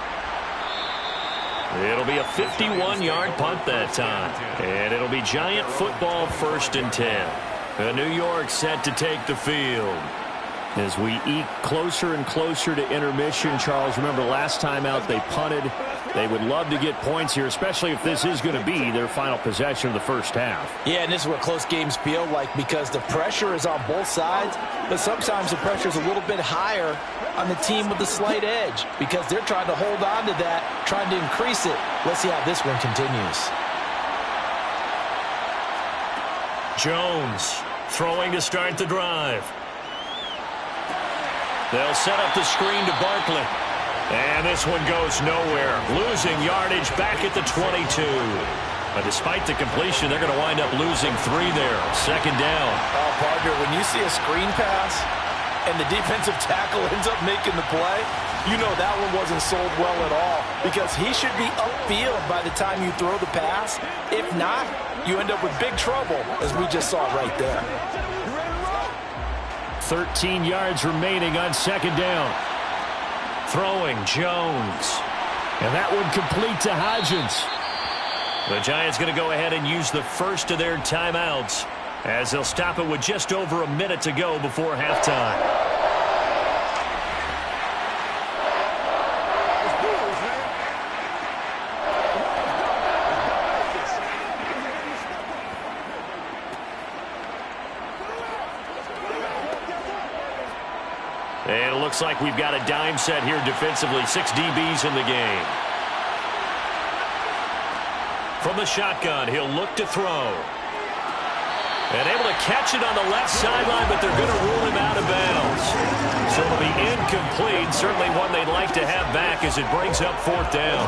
It'll be a 51-yard punt that time. And it'll be Giant football 1st and 10. New York set to take the field. As we eke closer and closer to intermission, Charles, remember last time out they punted. They would love to get points here, especially if this is going to be their final possession of the first half. Yeah, and this is what close games feel like because the pressure is on both sides, but sometimes the pressure is a little bit higher on the team with the slight edge because they're trying to hold on to that, trying to increase it. Let's see how this one continues. Jones throwing to start the drive. They'll set up the screen to Barkley. And this one goes nowhere. Losing yardage back at the 22. But despite the completion, they're going to wind up losing 3 there. 2nd down. Oh, partner, when you see a screen pass and the defensive tackle ends up making the play, you know that one wasn't sold well at all because he should be upfield by the time you throw the pass. If not, you end up with big trouble, as we just saw right there. 13 yards remaining on 2nd down. Throwing Jones. And that one complete to Hodgins. The Giants going to go ahead and use the first of their timeouts as they'll stop it with just over a minute to go before halftime. And it looks like we've got a dime set here defensively. 6 DBs in the game. From the shotgun, he'll look to throw. And able to catch it on the left sideline, but they're going to rule him out of bounds. So it'll be incomplete. Certainly one they'd like to have back as it brings up 4th down.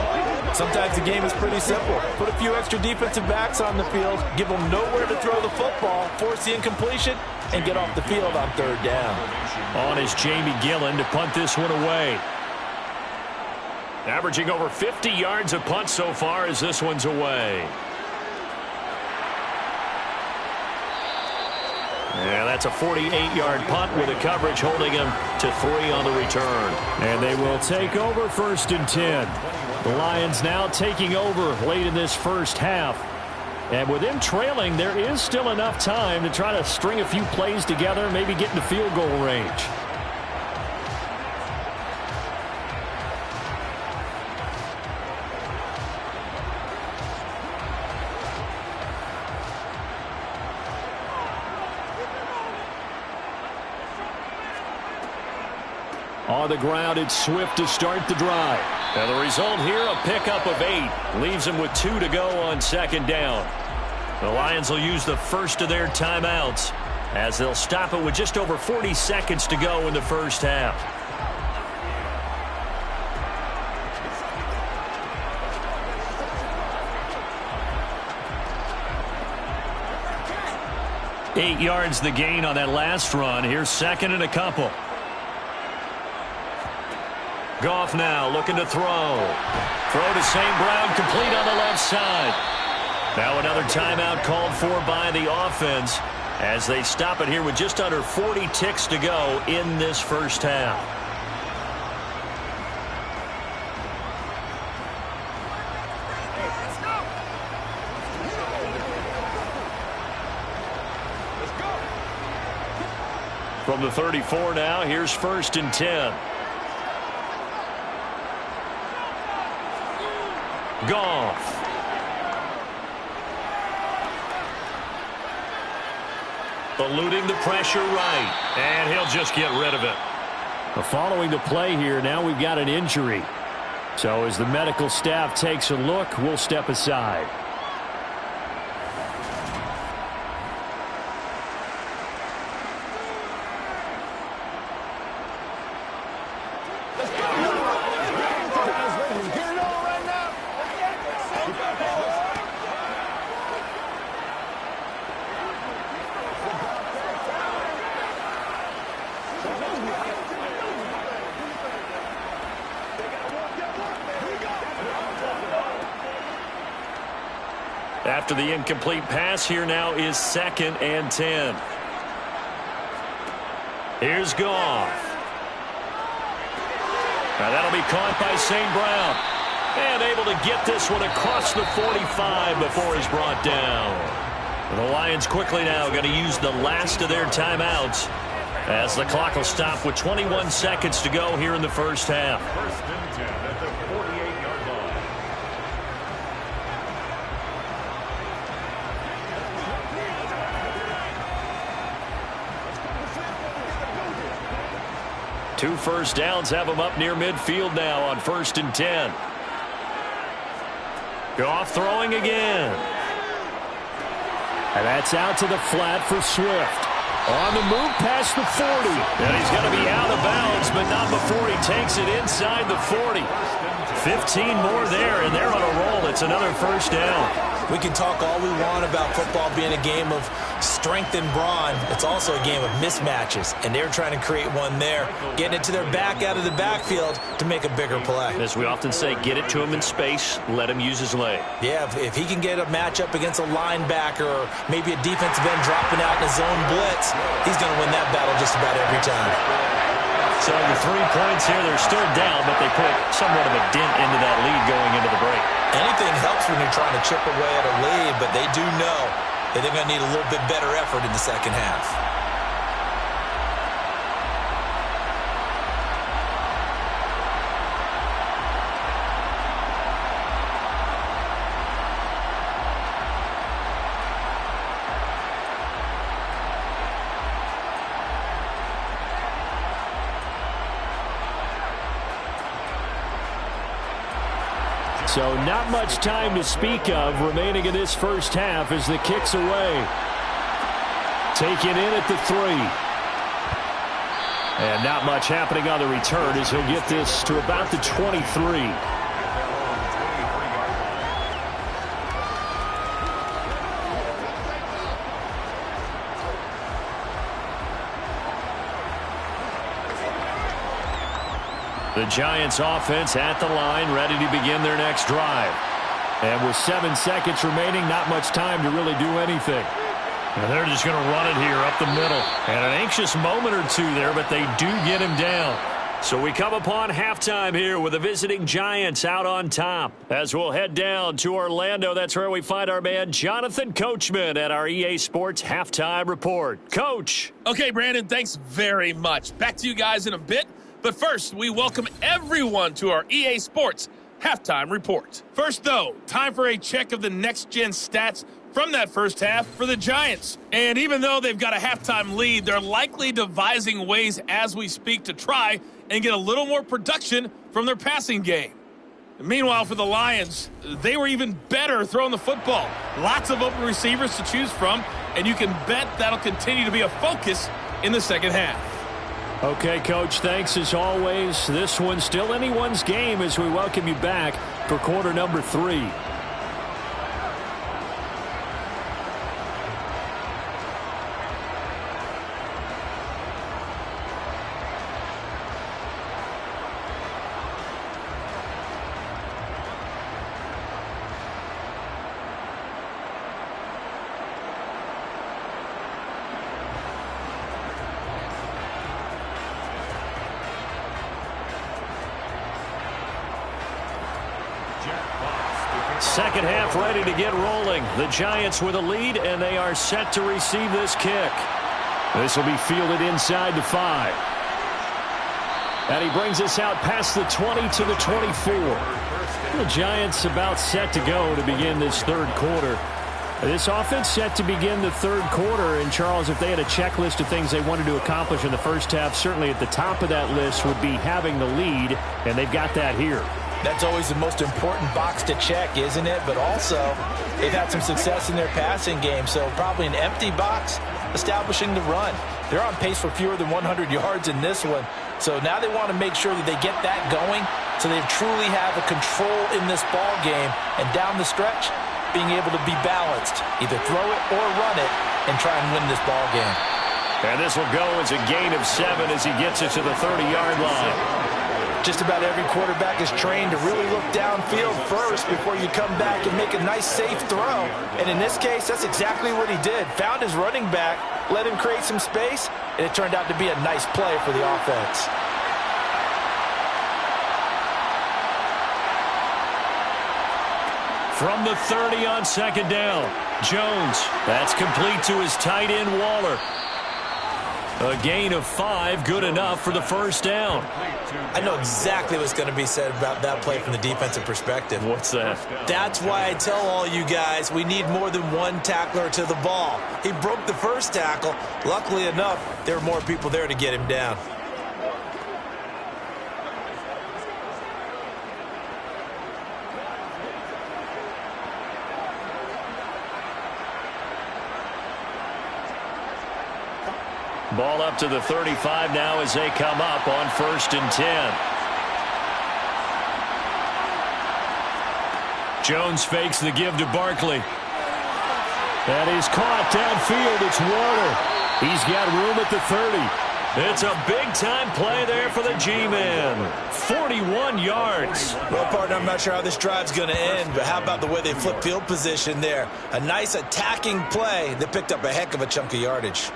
Sometimes the game is pretty simple. Put a few extra defensive backs on the field, give them nowhere to throw the football, force the incompletion, and get off the field on 3rd down. On is Jamie Gillen to punt this one away. Averaging over 50 yards a punt so far as this one's away. Yeah, that's a 48-yard punt with the coverage holding him to 3 on the return. And they will take over 1st and 10. The Lions now taking over late in this first half. And with them trailing, there is still enough time to try to string a few plays together, maybe get into field goal range. On the ground, it's Swift to start the drive. And the result here, a pickup of 8. Leaves them with 2 to go on second down. The Lions will use the first of their timeouts as they'll stop it with just over 40 seconds to go in the first half. Eight yards the gain on that last run. Here's second and a couple. Goff now looking to throw. Throw to St. Brown, complete on the left side. Now another timeout called for by the offense as they stop it here with just under 40 ticks to go in this first half. From the 34 now, here's first and 10. Goff. Eluding the pressure right. And he'll just get rid of it. Following the play here, now we've got an injury. So as the medical staff takes a look, we'll step aside. After the incomplete pass, here now is second and 10. Here's Goff. Now that'll be caught by St. Brown. And able to get this one across the 45 before he's brought down. The Lions quickly now going to use the last of their timeouts as the clock will stop with 21 seconds to go here in the first half. First and 10 at the 48-yard line. Two first downs have them up near midfield now on first and 10. Goff throwing again. And that's out to the flat for Swift. On the move past the 40. And he's going to be out of bounds, but not before he takes it inside the 40. 15 more there, and they're on a roll. It's another first down. We can talk all we want about football being a game of strength and brawn. It's also a game of mismatches, and they're trying to create one there, getting it to their back out of the backfield to make a bigger play. As we often say, get it to him in space, let him use his leg. Yeah, if he can get a matchup against a linebacker or maybe a defensive end dropping out in a zone blitz, he's going to win that battle just about every time. So the 3 points here, they're still down, but they put somewhat of a dent into that lead going into the break. Anything helps when you're trying to chip away at a lead, but they do know that they're going to need a little bit better effort in the second half. So not much time to speak of remaining in this first half as the kick's away. Taken in at the 3. And not much happening on the return as he'll get this to about the 23. The Giants offense at the line, ready to begin their next drive. And with 7 seconds remaining, not much time to really do anything. And they're just going to run it here up the middle. And an anxious moment or two there, but they do get him down. So we come upon halftime here with the visiting Giants out on top. As we'll head down to Orlando, that's where we find our man Jonathan Coachman at our EA Sports Halftime Report. Coach. Okay, Brandon, thanks very much. Back to you guys in a bit. But first, we welcome everyone to our EA Sports Halftime Report. First, though, time for a check of the next-gen stats from that first half for the Giants. And even though they've got a halftime lead, they're likely devising ways as we speak to try and get a little more production from their passing game. And meanwhile, for the Lions, they were even better throwing the football. Lots of open receivers to choose from, and you can bet that'll continue to be a focus in the second half. Okay, Coach, thanks as always. This one's still anyone's game as we welcome you back for quarter number 3. Second half ready to get rolling. The Giants with a lead, and they are set to receive this kick. This will be fielded inside the 5. And he brings us out past the 20 to the 24. The Giants about set to go to begin this third quarter. This offense set to begin the third quarter. And, Charles, if they had a checklist of things they wanted to accomplish in the first half, certainly at the top of that list would be having the lead, and they've got that here. That's always the most important box to check, isn't it? But also, they've had some success in their passing game, so probably an empty box establishing the run. They're on pace for fewer than 100 yards in this one, so now they want to make sure that they get that going so they truly have a control in this ball game, and down the stretch, being able to be balanced, either throw it or run it, and try and win this ball game. And this will go as a gain of 7 as he gets it to the 30-yard line. Just about every quarterback is trained to really look downfield first before you come back and make a nice, safe throw. And in this case, that's exactly what he did. Found his running back, let him create some space, and it turned out to be a nice play for the offense. From the 30 on second down, Jones. That's complete to his tight end, Waller. A gain of 5, good enough for the first down. I know exactly what's going to be said about that play from the defensive perspective. What's that? That's why I tell all you guys we need more than one tackler to the ball. He broke the first tackle. Luckily enough, there were more people there to get him down. Ball up to the 35 now as they come up on 1st and 10. Jones fakes the give to Barkley. And he's caught downfield. It's Waller. He's got room at the 30. It's a big-time play there for the G-Man. 41 yards. Well, partner, I'm not sure how this drive's going to end, but how about the way they flip field position there? A nice attacking play that picked up a heck of a chunk of yardage.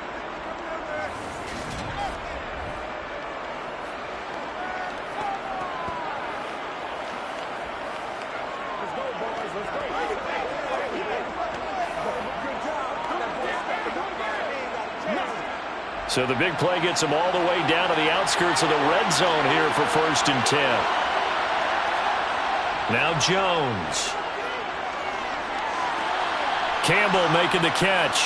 So the big play gets him all the way down to the outskirts of the red zone here for 1st and 10. Now Jones. Campbell making the catch.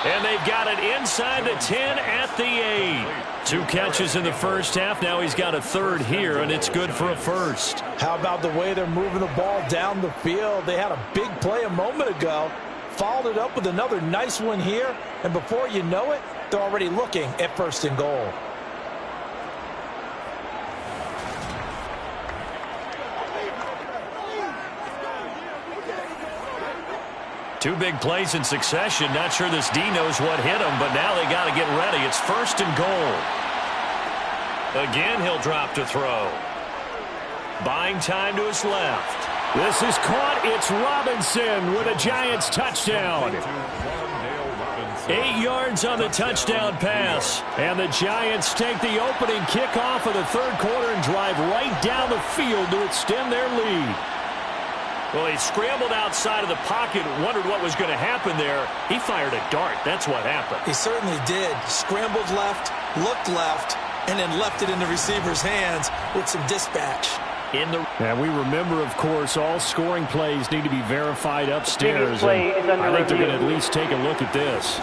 And they've got it inside the 10 at the 8. 2 catches in the first half. Now he's got a 3rd here, and it's good for a 1st. How about the way they're moving the ball down the field? They had a big play a moment ago. Followed it up with another nice one here. And before you know it, they're already looking at 1st and goal. Two big plays in succession. Not sure this D knows what hit him, but now they got to get ready. It's 1st and goal. Again, he'll drop to throw. Buying time to his left. This is caught. It's Robinson with a Giants touchdown. 8 yards on the touchdown pass. And the Giants take the opening kickoff of the third quarter and drive right down the field to extend their lead. Well, he scrambled outside of the pocket and wondered what was going to happen there. He fired a dart. That's what happened. He certainly did. Scrambled left, looked left, and then left it in the receiver's hands with some dispatch. And we remember, of course, all scoring plays need to be verified upstairs. Play is under I think they're review. going to at least take a look at this.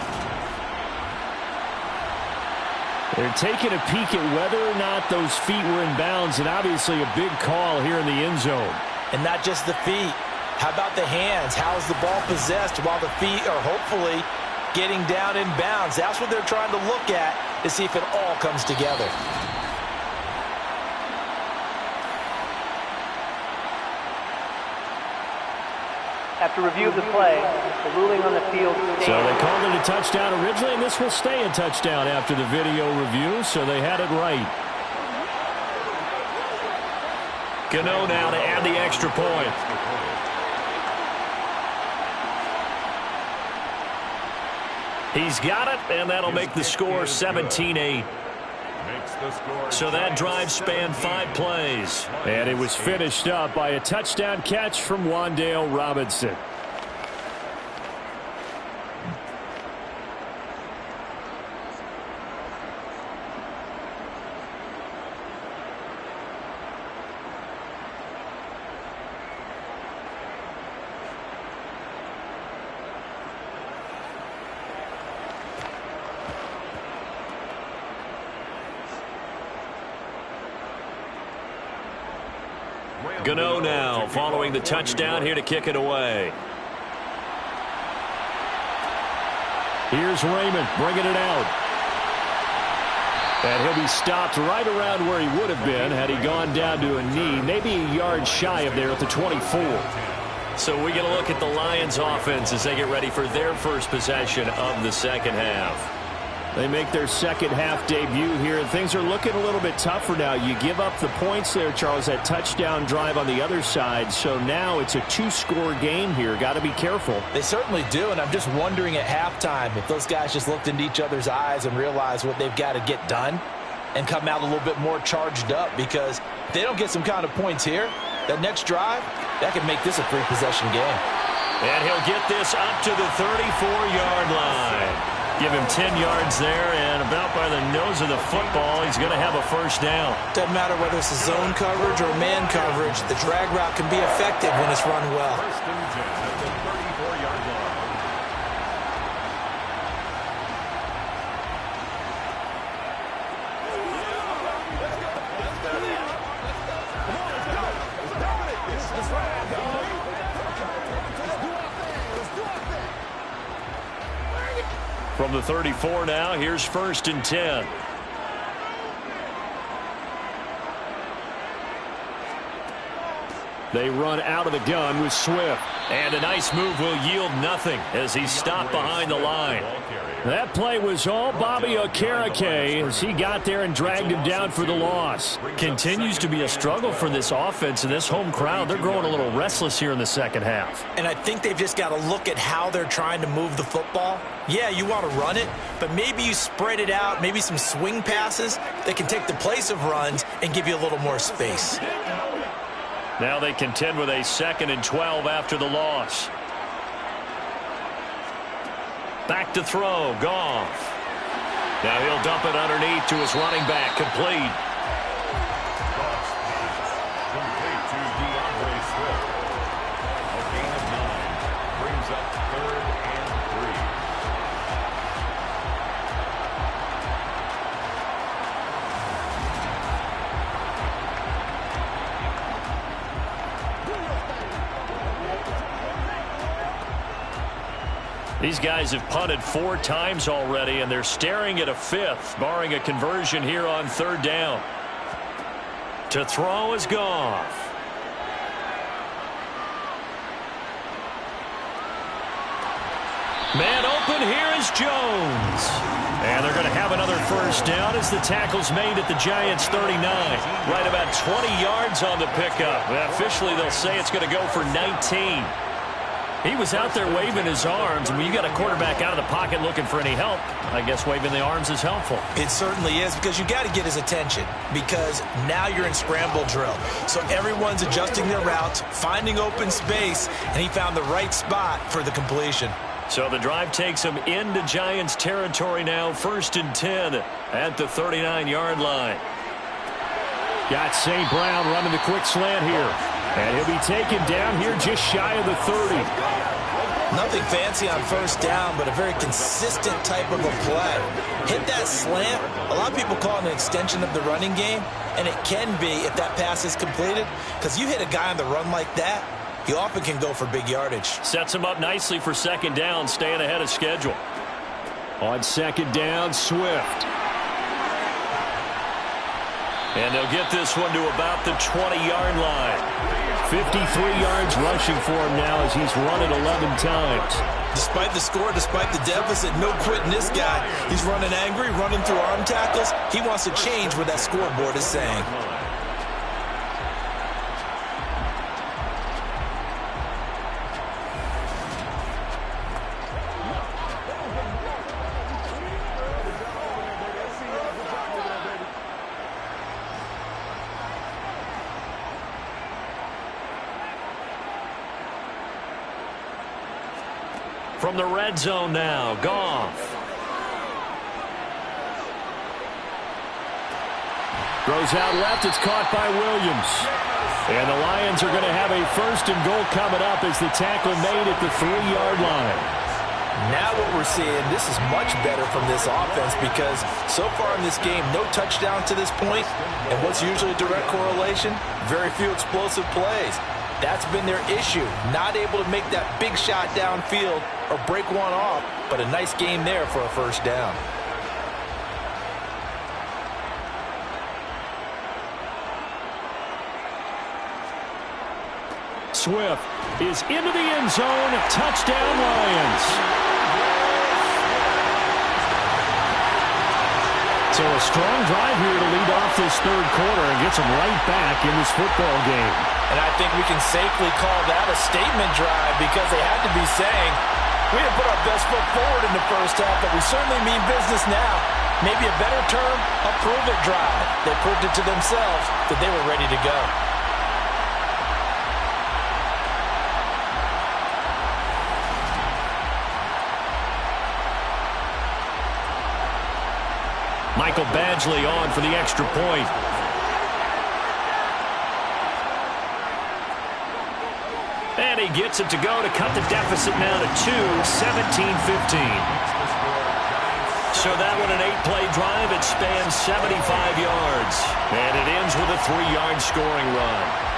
They're taking a peek at whether or not those feet were in bounds, and obviously a big call here in the end zone. And not just the feet. How about the hands? How is the ball possessed while the feet are hopefully getting down in bounds? That's what they're trying to look at to see if it all comes together. After review of the play, the ruling on the field stands. So they called it a touchdown originally, and this will stay a touchdown after the video review, so they had it right. Gano now to add the extra point. He's got it, and that'll make the score 17-8. So that drive spanned 5 plays. And it was finished up by a touchdown catch from Wan'Dale Robinson. Gano now following the touchdown here to kick it away. Here's Raymond bringing it out. And he'll be stopped right around where he would have been had he gone down to a knee, maybe a yard shy of there at the 24. So we get a look at the Lions offense as they get ready for their first possession of the second half. They make their second half debut here, and things are looking a little bit tougher now. You give up the points there, Charles, that touchdown drive on the other side. So now it's a 2-score game here. Got to be careful. They certainly do, and I'm just wondering at halftime if those guys just looked into each other's eyes and realized what they've got to get done and come out a little bit more charged up, because if they don't get some kind of points here, that next drive, that could make this a 3-possession game. And he'll get this up to the 34-yard line. Give him 10 yards there, and about by the nose of the football, he's going to have a first down. Doesn't matter whether it's a zone coverage or man coverage, the drag route can be effective when it's run well. First and 10 at the 34-yard line. From the 34 now, here's first and 10. They run out of the gun with Swift. And a nice move will yield nothing as he's stopped behind the line. That play was all Bobby Okereke as he got there and dragged him down for the loss. Continues to be a struggle for this offense and this home crowd. They're growing a little restless here in the second half. And I think they've just got to look at how they're trying to move the football. Yeah, you want to run it, but maybe you spread it out, maybe some swing passes that can take the place of runs and give you a little more space. Now they contend with a 2nd and 12 after the loss. Back to throw, Goff. Now he'll dump it underneath to his running back, complete. Complete to DeAndre Swift. A gain of 9 brings up 3rd and 3. These guys have punted 4 times already, and they're staring at a 5th, barring a conversion here on 3rd down. To throw is Goff. Man open, here is Jones. And they're going to have another first down as the tackle's made at the Giants' 39. Right about 20 yards on the pickup. Officially, they'll say it's going to go for 19. He was out there waving his arms, and when you got a quarterback out of the pocket looking for any help, I guess waving the arms is helpful. It certainly is, because you got to get his attention, because now you're in scramble drill. So everyone's adjusting their routes, finding open space, and he found the right spot for the completion. So the drive takes him into Giants territory now, 1st and 10 at the 39-yard line. Got St. Brown running the quick slant here. And he'll be taken down here just shy of the 30. Nothing fancy on first down, but a very consistent type of a play. Hit that slant. A lot of people call it an extension of the running game, and it can be if that pass is completed, because you hit a guy on the run like that, he often can go for big yardage. Sets him up nicely for second down, staying ahead of schedule. On second down, Swift. And they'll get this one to about the 20-yard line. 53 yards rushing for him now as he's run it 11 times. Despite the score, despite the deficit, no quitting this guy. He's running angry, running through arm tackles. He wants to change what that scoreboard is saying. From the red zone now, Goff. Throws out left, it's caught by Williams. And the Lions are going to have a first and goal coming up as the tackle made at the 3-yard line. Now what we're seeing, this is much better from this offense because so far in this game, no touchdown to this point. And what's usually a direct correlation? Very few explosive plays. That's been their issue, not able to make that big shot downfield or break one off, but a nice game there for a first down. Swift is into the end zone, touchdown Lions. So a strong drive here to lead off this third quarter and gets them right back in this football game. And I think we can safely call that a statement drive because they had to be saying, we didn't put our best foot forward in the first half, but we certainly mean business now. Maybe a better term, a prove-it drive. They proved it to themselves that they were ready to go. Michael Badgley on for the extra point. And he gets it to go to cut the deficit now to 2, 17-15. So that one an 8-play drive. It spans 75 yards. And it ends with a 3-yard scoring run.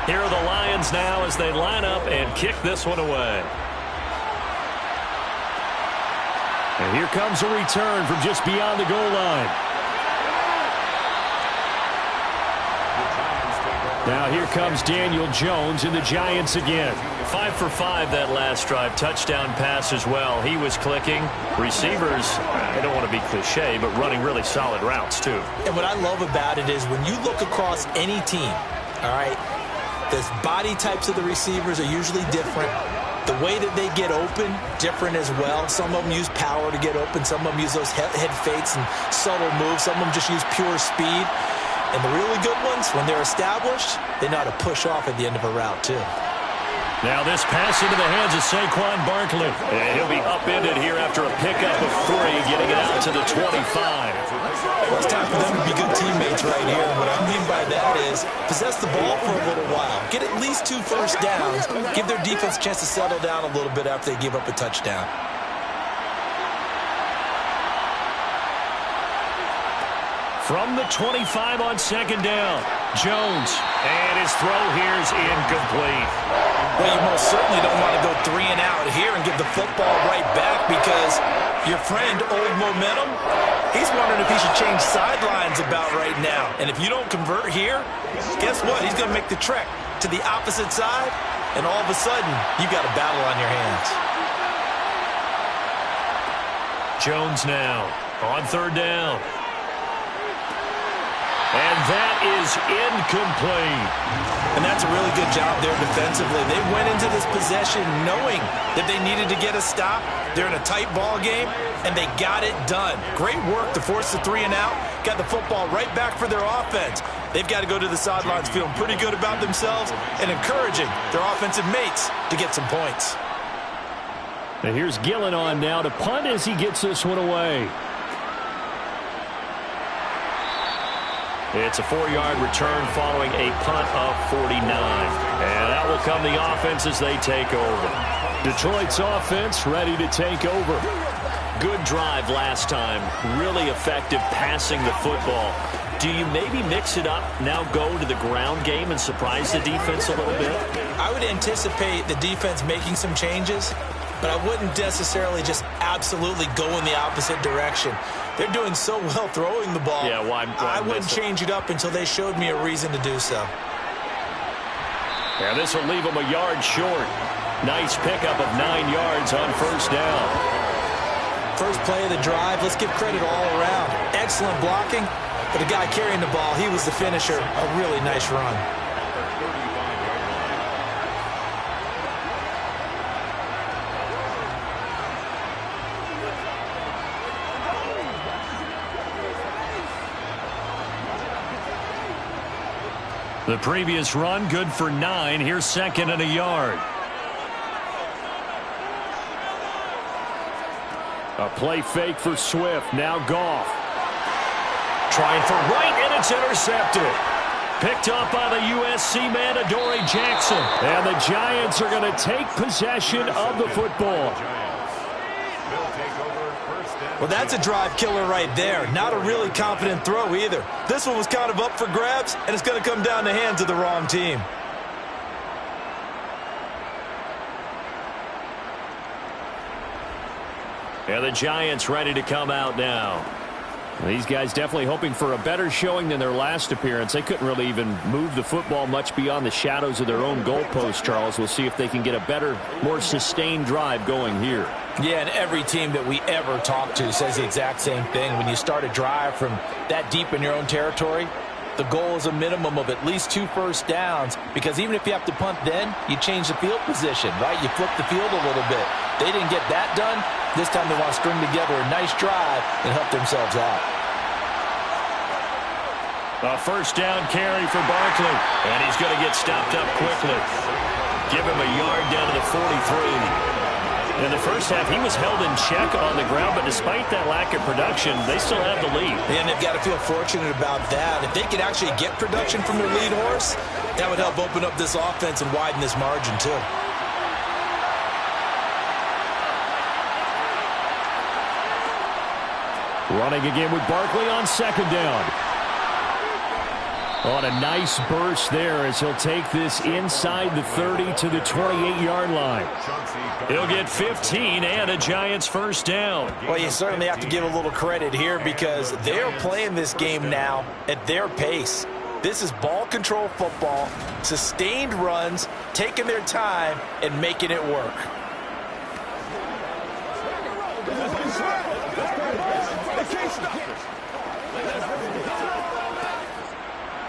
Here are the Lions now as they line up and kick this one away. And here comes a return from just beyond the goal line. Now here comes Daniel Jones and the Giants again. 5 for 5 that last drive. Touchdown pass as well. He was clicking. Receivers, I don't want to be cliche, but running really solid routes too. And what I love about it is when you look across any team, all right, the body types of the receivers are usually different. The way that they get open, different as well. Some of them use power to get open. Some of them use those head fakes and subtle moves. Some of them just use pure speed. And the really good ones, when they're established, they know how to push off at the end of a route, too. Now this pass into the hands of Saquon Barkley. And he'll be upended here after a pickup of 3, getting it out to the 25. Well, it's time for them to be good teammates right here. And what I mean by that is possess the ball for a little while. Get at least 2 first downs. Give their defense a chance to settle down a little bit after they give up a touchdown. From the 25 on second down, Jones. And his throw here is incomplete. Well, you most certainly don't want to go 3 and out here and give the football right back because your friend, Old Momentum, he's wondering if he should change sidelines about right now. And if you don't convert here, guess what? He's going to make the trek to the opposite side, and all of a sudden, you got a battle on your hands. Jones now on third down. And that is incomplete. And that's a really good job there defensively. They went into this possession knowing that they needed to get a stop. They're in a tight ball game, and they got it done. Great work to force the 3 and out. Got the football right back for their offense. They've got to go to the sidelines feeling pretty good about themselves and encouraging their offensive mates to get some points. And here's Gillen on now to punt as he gets this one away. It's a 4-yard return following a punt of 49. And out will come the offense as they take over. Detroit's offense ready to take over. Good drive last time. Really effective passing the football. Do you maybe mix it up, now go to the ground game and surprise the defense a little bit? I would anticipate the defense making some changes, but I wouldn't necessarily just absolutely go in the opposite direction. They're doing so well throwing the ball. Yeah, I wouldn't change it up until they showed me a reason to do so. Yeah, this will leave them a yard short. Nice pickup of 9 yards on first down. First play of the drive, let's give credit all around. Excellent blocking, but the guy carrying the ball, he was the finisher. A really nice run. The previous run, good for 9. Here's 2nd and a yard. A play fake for Swift. Now Goff. Trying for right, and it's intercepted. Picked up by the USC man, Adoree Jackson. And the Giants are going to take possession of the football. Well, that's a drive killer right there. Not a really confident throw either. This one was kind of up for grabs, and it's going to come down the hands of the wrong team. And the Giants ready to come out now. These guys definitely hoping for a better showing than their last appearance. They couldn't really even move the football much beyond the shadows of their own goalpost, Charles. We'll see if they can get a better, more sustained drive going here. Yeah, and every team that we ever talk to says the exact same thing. When you start a drive from that deep in your own territory, the goal is a minimum of at least 2 first downs, because even if you have to punt then, you change the field position, right? You flip the field a little bit. They didn't get that done. This time they want to string together a nice drive and help themselves out. A first down carry for Barkley, and he's going to get stopped up quickly. Give him a yard down to the 43. In the first half, he was held in check on the ground, but despite that lack of production, they still have the lead. And they've got to feel fortunate about that. If they could actually get production from their lead horse, that would help open up this offense and widen this margin too. Running again with Barkley on 2nd down. On a nice burst there as he'll take this inside the 30 to the 28-yard line. He'll get 15 and a Giants first down. Well, you certainly have to give a little credit here because they're playing this game now at their pace. This is ball control football, sustained runs, taking their time and making it work.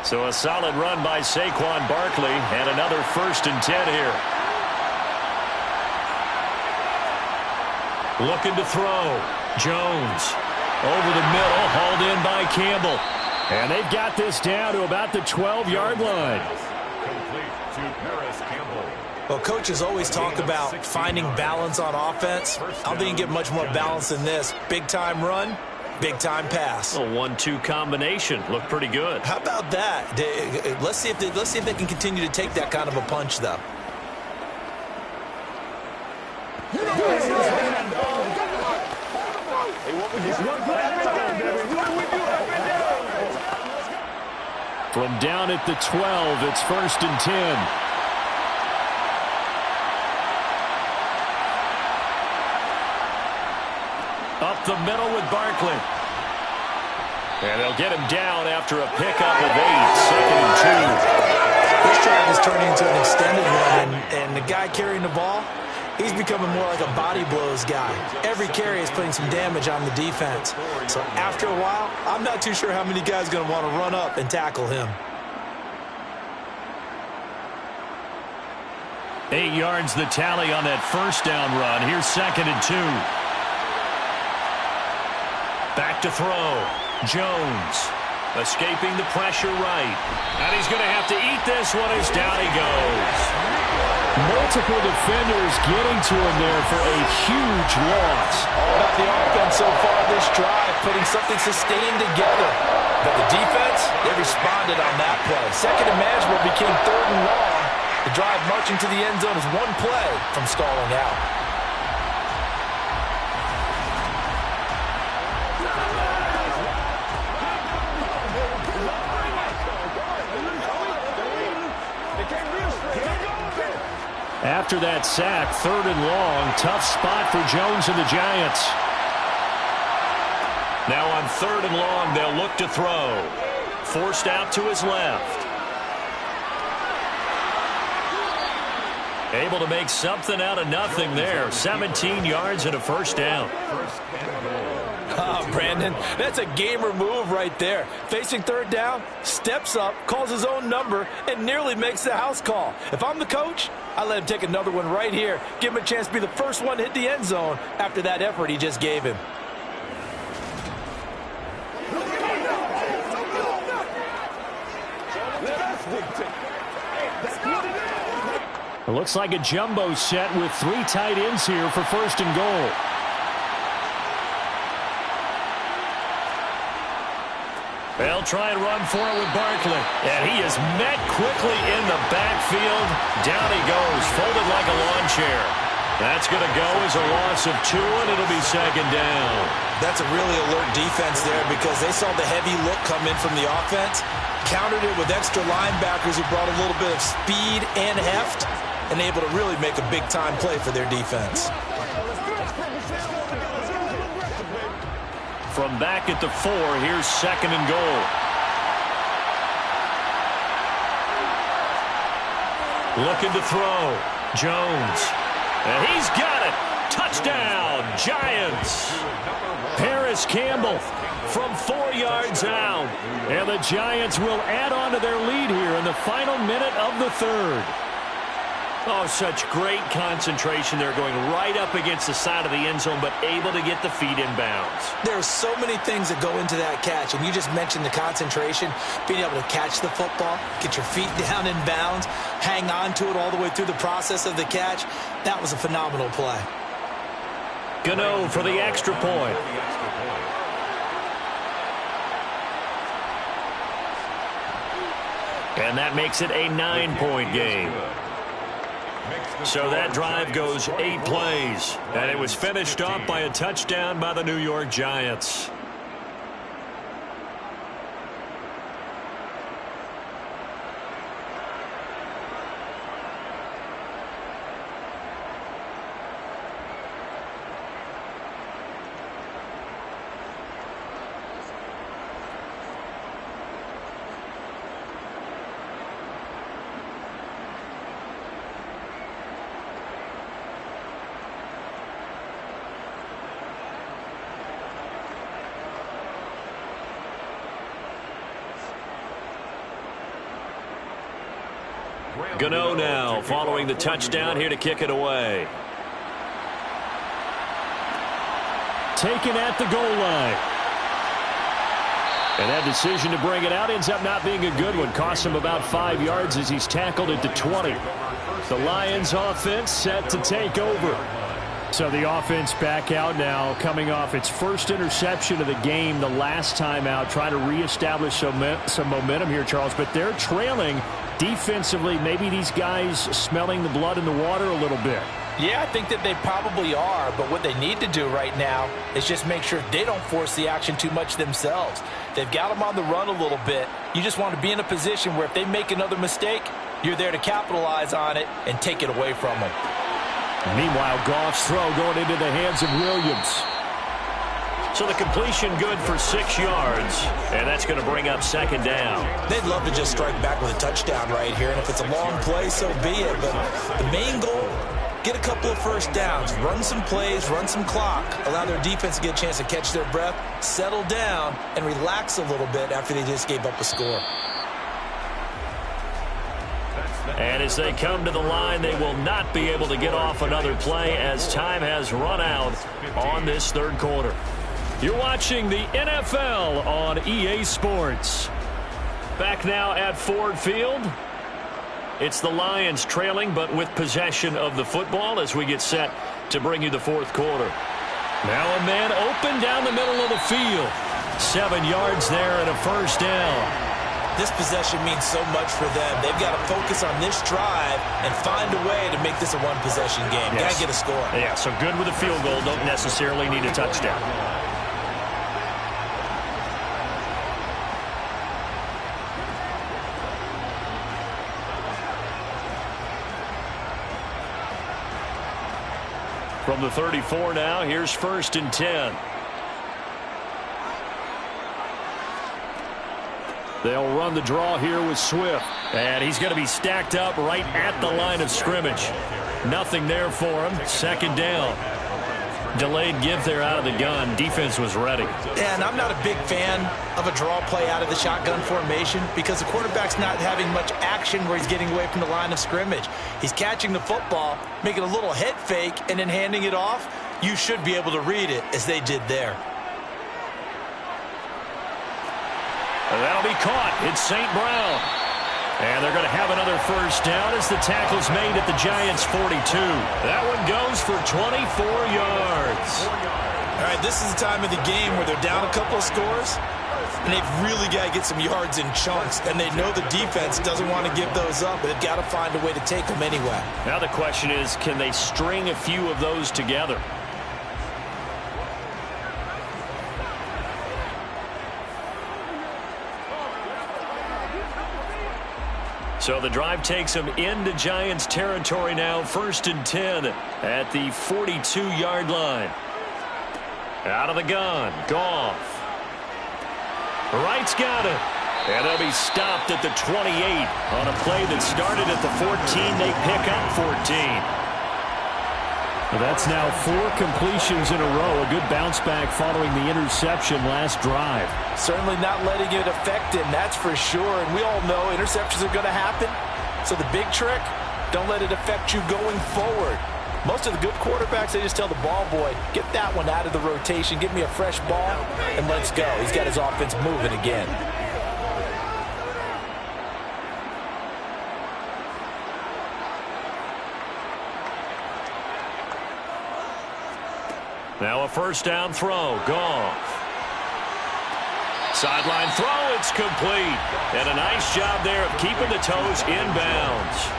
So a solid run by Saquon Barkley, and another 1st and 10 here. Looking to throw. Jones over the middle, hauled in by Campbell. And they've got this down to about the 12-yard line. Complete to Paris Campbell. Well, coaches always talk about finding balance on offense. I don't think you can get much more balance than this. Big-time run, big-time pass. A 1-2 combination. Looked pretty good. How about that? Let's see if they can continue to take that kind of a punch, though. From down at the 12, it's 1st and 10. Up the middle with Barkley. And they'll get him down after a pickup of 8, 2nd and 2. This drive is turning into an extended one, and the guy carrying the ball, He's becoming more like a body blows guy. Every carry is putting some damage on the defense. So after a while, I'm not too sure how many guys are going to want to run up and tackle him. 8 yards the tally on that first down run. Here's 2nd and 2. Back to throw. Jones escaping the pressure right. And he's going to have to eat this one as down he goes. Multiple defenders getting to him there for a huge loss. All about the offense so far this drive, putting something sustained together. But the defense, they responded on that play. Second and manageable became 3rd and long. The drive marching to the end zone is one play from stalling out. After that sack, 3rd and long, tough spot for Jones and the Giants. Now on 3rd and long, they'll look to throw. Forced out to his left. Able to make something out of nothing there. 17 yards and a first down. Brandon, that's a gamer move right there. Facing 3rd down, steps up, calls his own number, and nearly makes the house call. If I'm the coach, I let him take another one right here. Give him a chance to be the first one to hit the end zone after that effort he just gave him. It looks like a jumbo set with 3 tight ends here for 1st and goal. They'll try and run for it with Barkley. And he is met quickly in the backfield. Down he goes, folded like a lawn chair. That's going to go as a loss of 2, and it'll be 2nd down. That's a really alert defense there because they saw the heavy look come in from the offense, countered it with extra linebackers who brought a little bit of speed and heft, and able to really make a big-time play for their defense. From back at the 4, here's 2nd and goal. Looking to throw. Jones. And he's got it. Touchdown, Giants. Paris Campbell from 4 yards out. And the Giants will add on to their lead here in the final minute of the 3rd. Oh, such great concentration. They're going right up against the side of the end zone, but able to get the feet in bounds. There are so many things that go into that catch, and you just mentioned the concentration, being able to catch the football, get your feet down in bounds, hang on to it all the way through the process of the catch. That was a phenomenal play. Gano for the extra point. And that makes it a 9-point game. So that drive goes 8 plays, and it was finished off by a touchdown by the New York Giants. Gano now following the touchdown here to kick it away. Taken at the goal line. And that decision to bring it out ends up not being a good one. Costs him about 5 yards as he's tackled at the 20. The Lions offense set to take over. So the offense back out now, coming off its first interception of the game the last time out, trying to reestablish some momentum here, Charles. But they're trailing defensively. Maybe these guys smelling the blood in the water a little bit. Yeah, I think that they probably are, but what they need to do right now is just make sure they don't force the action too much themselves. They've got them on the run a little bit. You just want to be in a position where if they make another mistake, you're there to capitalize on it and take it away from them. Meanwhile, Goff's throw going into the hands of Williams. So the completion good for 6 yards, and that's going to bring up 2nd down. They'd love to just strike back with a touchdown right here, and if it's a long play, so be it. But the main goal get a couple of first downs, run some plays, run some clock, allow their defense to get a chance to catch their breath, settle down, and relax a little bit after they just gave up a score. And as they come to the line, they will not be able to get off another play as time has run out on this third quarter. You're watching the NFL on EA Sports. Back now at Ford Field. It's the Lions trailing, but with possession of the football as we get set to bring you the fourth quarter. Now a man open down the middle of the field. 7 yards there and a first down. This possession means so much for them. They've got to focus on this drive and find a way to make this a one-possession game. Yes. Got to get a score. Yeah, so good with a field goal. Don't necessarily need a touchdown. From the 34 now, here's 1st and 10. They'll run the draw here with Swift. And he's going to be stacked up right at the line of scrimmage. Nothing there for him. 2nd down. Delayed give there out of the gun. Defense was ready. Yeah, and I'm not a big fan of a draw play out of the shotgun formation because the quarterback's not having much action where he's getting away from the line of scrimmage. He's catching the football, making a little head fake, and then handing it off. You should be able to read it as they did there. That'll be caught. It's St. Brown. And they're going to have another first down as the tackle's made at the Giants' 42. That one goes for 24 yards. All right, this is the time of the game where they're down a couple of scores, and they've really got to get some yards in chunks, and they know the defense doesn't want to give those up, but they've got to find a way to take them anyway. Now the question is, can they string a few of those together? So the drive takes them into Giants territory now. 1st and 10 at the 42-yard line. Out of the gun. Goff. Wright's got it. And they'll be stopped at the 28 on a play that started at the 14. They pick up 14. That's now 4 completions in a row. A good bounce back following the interception last drive. Certainly not letting it affect him, that's for sure. And we all know interceptions are going to happen. So the big trick, don't let it affect you going forward. Most of the good quarterbacks, they just tell the ball boy, get that one out of the rotation, give me a fresh ball, and let's go. He's got his offense moving again. Now a first down throw. Goff. Sideline throw. It's complete. And a nice job there of keeping the toes inbounds.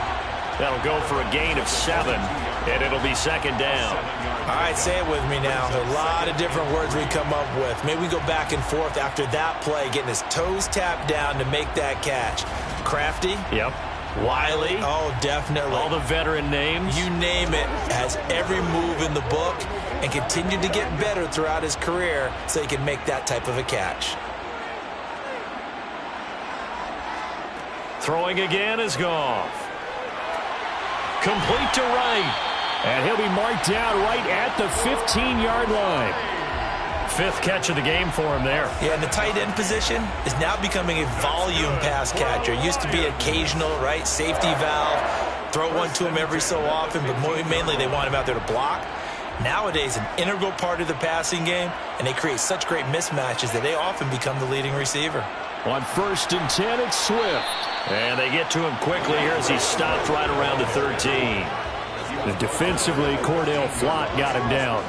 That'll go for a gain of 7, and it'll be 2nd down. All right, say it with me now. A lot of different words we come up with. Maybe we go back and forth after that play, getting his toes tapped down to make that catch. Crafty. Yep. Wiley. Oh, definitely. All the veteran names. You name it. Has every move in the book and continued to get better throughout his career so he can make that type of a catch. Throwing again is Goff. Complete to Wright. And he'll be marked down right at the 15-yard line. 5th catch of the game for him there. Yeah, and the tight end position is now becoming a volume pass catcher. Used to be occasional, right? Safety valve. Throw one to him every so often, but mainly they want him out there to block. Nowadays, an integral part of the passing game, and they create such great mismatches that they often become the leading receiver. On 1st and 10, it's Swift. And they get to him quickly here as he stopped right around the 13. And defensively, Cordell Flott got him down.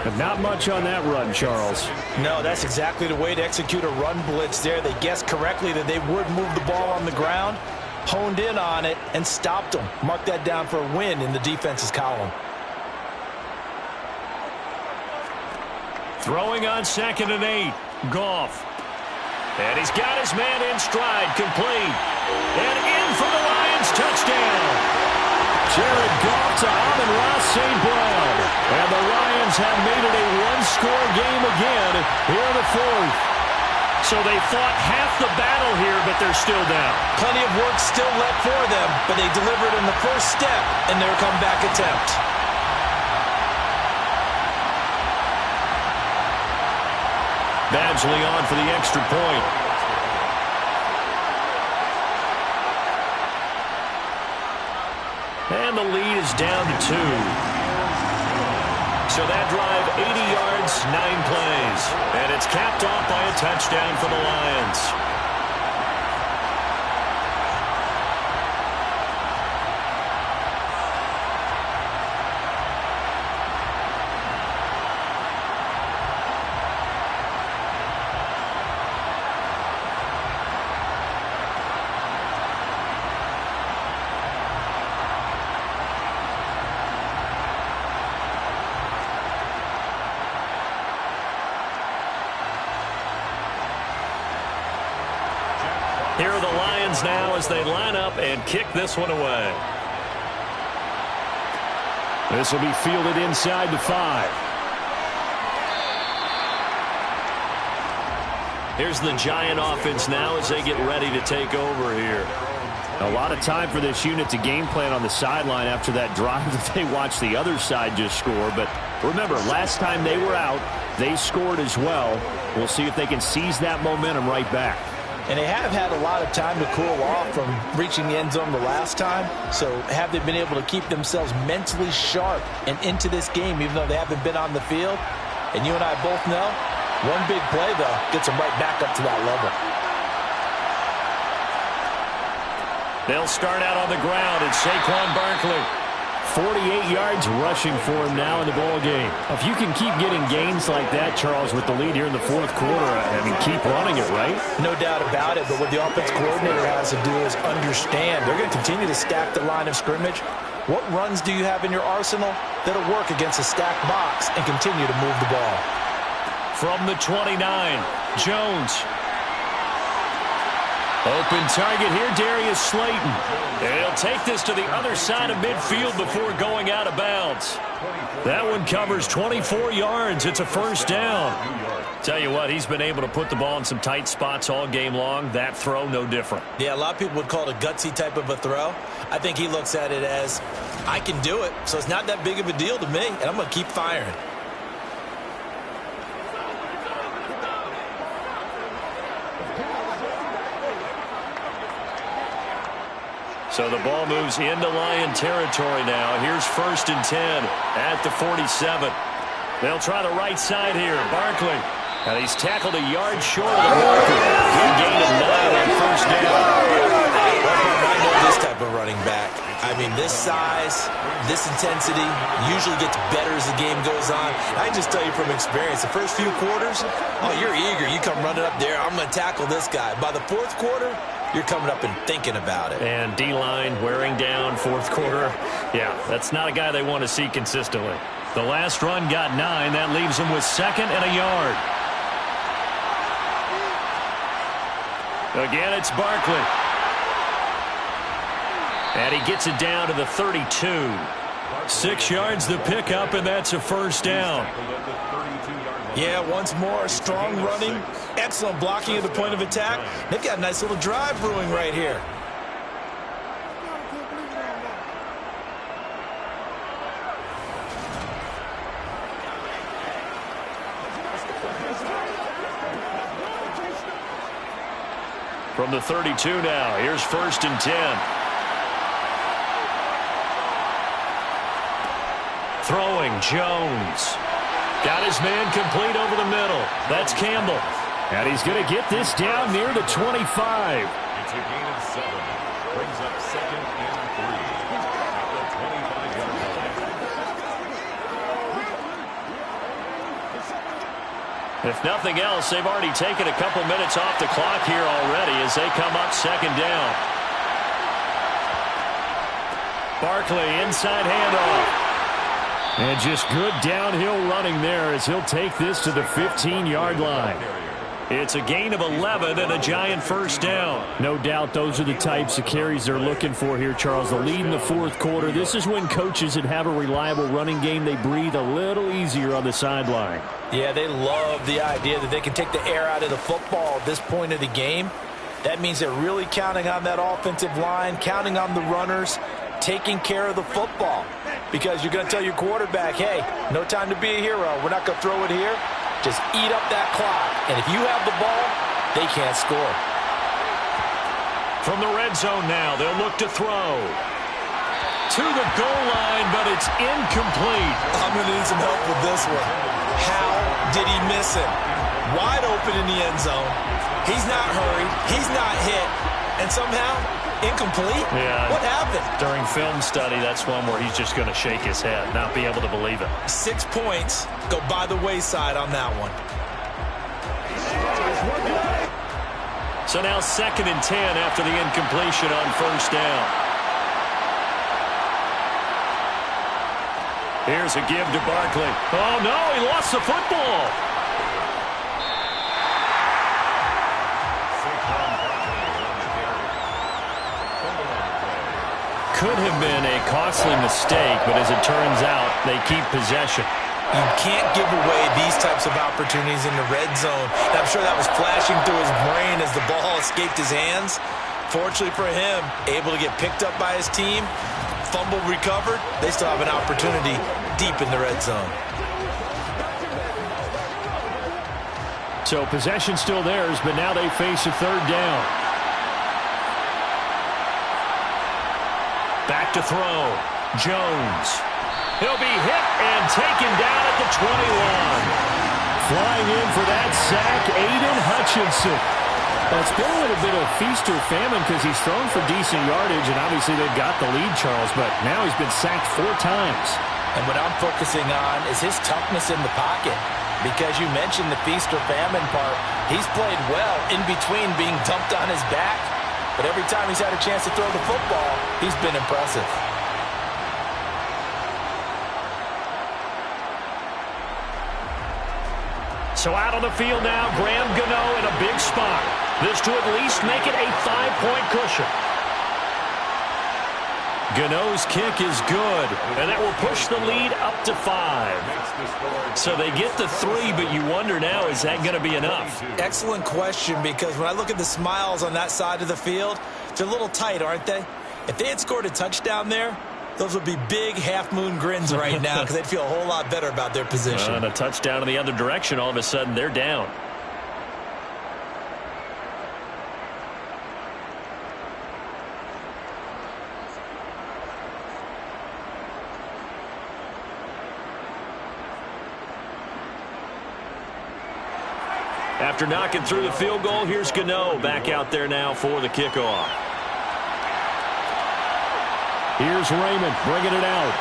But not much on that run, Charles. No, that's exactly the way to execute a run blitz there. They guessed correctly that they would move the ball on the ground, honed in on it, and stopped them. Mark that down for a win in the defense's column. Throwing on 2nd and 8. Goff. And he's got his man in stride, complete. And in for the Lions, touchdown. Jared Goff to Amon-Ra St. Brown. And the Lions have made it a one-score game again here in the 4th. So they fought half the battle here, but they're still down. Plenty of work still left for them, but they delivered in the first step in their comeback attempt. Badgley on for the extra point. And the lead is down to 2. So that drive, 80 yards, 9 plays. And it's capped off by a touchdown for the Lions. Here are the Lions now as they line up and kick this one away. This will be fielded inside the 5. Here's the Giant offense now as they get ready to take over here. A lot of time for this unit to game plan on the sideline after that drive that they watched the other side just score. But remember, last time they were out, they scored as well. We'll see if they can seize that momentum right back. And they have had a lot of time to cool off from reaching the end zone the last time. So have they been able to keep themselves mentally sharp and into this game, even though they haven't been on the field? And you and I both know, one big play, though, gets them right back up to that level. They'll start out on the ground. It's Saquon Barkley. 48 yards rushing for him now in the ball game. If you can keep getting gains like that, Charles, with the lead here in the fourth quarter, I mean, keep running it, right? No doubt about it, but what the offense coordinator has to do is understand they're going to continue to stack the line of scrimmage. What runs do you have in your arsenal that'll work against a stacked box and continue to move the ball? From the 29, Jones. Open target here, Darius Slayton. And he'll take this to the other side of midfield before going out of bounds. That one covers 24 yards. It's a first down. Tell you what, he's been able to put the ball in some tight spots all game long. That throw, no different. Yeah, a lot of people would call it a gutsy type of a throw. I think he looks at it as, I can do it, so it's not that big of a deal to me, and I'm going to keep firing. So the ball moves into Lion territory now. Here's 1st and 10 at the 47. They'll try the right side here. Barkley. And he's tackled a yard short of the marker. Good gain of 9 on first down. I know this type of running back. I mean, this size, this intensity usually gets better as the game goes on. I can just tell you from experience, the first few quarters, oh, you're eager. You come running up there, I'm going to tackle this guy. By the fourth quarter, you're coming up and thinking about it. And D-line wearing down fourth quarter. Yeah, that's not a guy they want to see consistently. The last run got 9. That leaves them with 2nd and a yard. Again, it's Barkley. And he gets it down to the 32. 6 yards the pickup, and that's a first down. Yeah, once more, strong running, excellent blocking at the point of attack. They've got a nice little drive brewing right here. From the 32 now, here's 1st and 10. Throwing, Jones. Got his man complete over the middle. That's Campbell. And he's going to get this down near the 25. It's a gain of 7. Brings up 2nd and 3 at the 25-yard line. If nothing else, they've already taken a couple minutes off the clock here already as they come up 2nd down. Barkley, inside handoff. And just good downhill running there as he'll take this to the 15-yard line. It's a gain of 11 and a Giant first down. No doubt those are the types of carries they're looking for here, Charles. The lead in the fourth quarter. This is when coaches that have a reliable running game, they breathe a little easier on the sideline. Yeah, they love the idea that they can take the air out of the football at this point of the game. That means they're really counting on that offensive line, counting on the runners, taking care of the football. Because you're going to tell your quarterback, hey, no time to be a hero. We're not going to throw it here. Just eat up that clock. And if you have the ball, they can't score. From the red zone now, they'll look to throw. To the goal line, but it's incomplete. I'm going to need some help with this one. How did he miss him? Wide open in the end zone. He's not hurried. He's not hit. And somehow, incomplete? Yeah. What happened? During film study, that's one where he's just going to shake his head, not be able to believe it. 6 points go by the wayside on that one. So now 2nd and 10 after the incompletion on first down. Here's a give to Barkley. Oh, no, he lost the football. Could have been a costly mistake, but as it turns out, they keep possession. You can't give away these types of opportunities in the red zone. And I'm sure that was flashing through his brain as the ball escaped his hands. Fortunately for him, able to get picked up by his team, fumble recovered. They still have an opportunity deep in the red zone. So possession still theirs, but now they face a third down. Back to throw. Jones. He'll be hit and taken down at the 21. Flying in for that sack, Aiden Hutchinson. It's been a little bit of feast or famine because he's thrown for decent yardage, and obviously they've got the lead, Charles, but now he's been sacked 4 times. And what I'm focusing on is his toughness in the pocket. Because you mentioned the feast or famine part. He's played well in between being dumped on his back. But every time he's had a chance to throw the football, he's been impressive. So out on the field now, Graham Gano in a big spot. This to at least make it a 5-point cushion. Gano's kick is good, and that will push the lead up to 5. So they get the 3, but you wonder now, is that going to be enough? Excellent question, because when I look at the smiles on that side of the field, they're a little tight, aren't they? If they had scored a touchdown there, those would be big half-moon grins right now because they'd feel a whole lot better about their position. And a touchdown in the other direction, all of a sudden they're down. After knocking through the field goal, here's Gano back out there now for the kickoff. Here's Raymond bringing it out.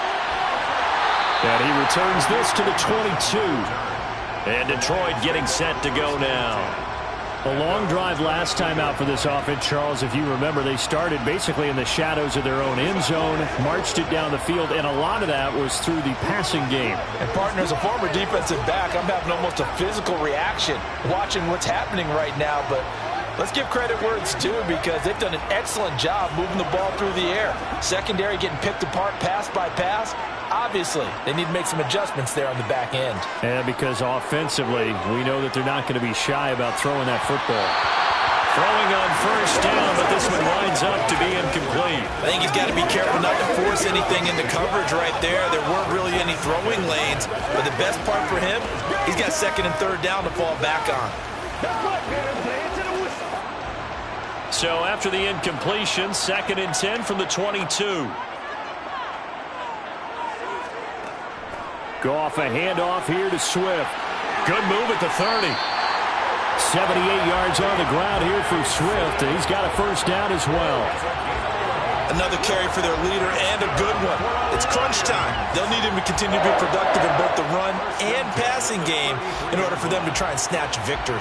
And he returns this to the 22. And Detroit getting set to go now. A long drive last time out for this offense, Charles. If you remember, they started basically in the shadows of their own end zone, marched it down the field, and a lot of that was through the passing game. And, partner, as a former defensive back, I'm having almost a physical reaction watching what's happening right now. But let's give credit where it's due because they've done an excellent job moving the ball through the air. Secondary getting picked apart pass by pass. Obviously, they need to make some adjustments there on the back end. And because offensively, we know that they're not going to be shy about throwing that football. Throwing on first down, but this one winds up to be incomplete. I think he's got to be careful not to force anything into coverage right there. There weren't really any throwing lanes, but the best part for him, he's got 2nd and 3rd down to fall back on. So after the incompletion, 2nd and 10 from the 22. Goff, a handoff here to Swift. Good move at the 30. 78 yards on the ground here for Swift, and he's got a first down as well. Another carry for their leader and a good one. It's crunch time. They'll need him to continue to be productive in both the run and passing game in order for them to try and snatch victory.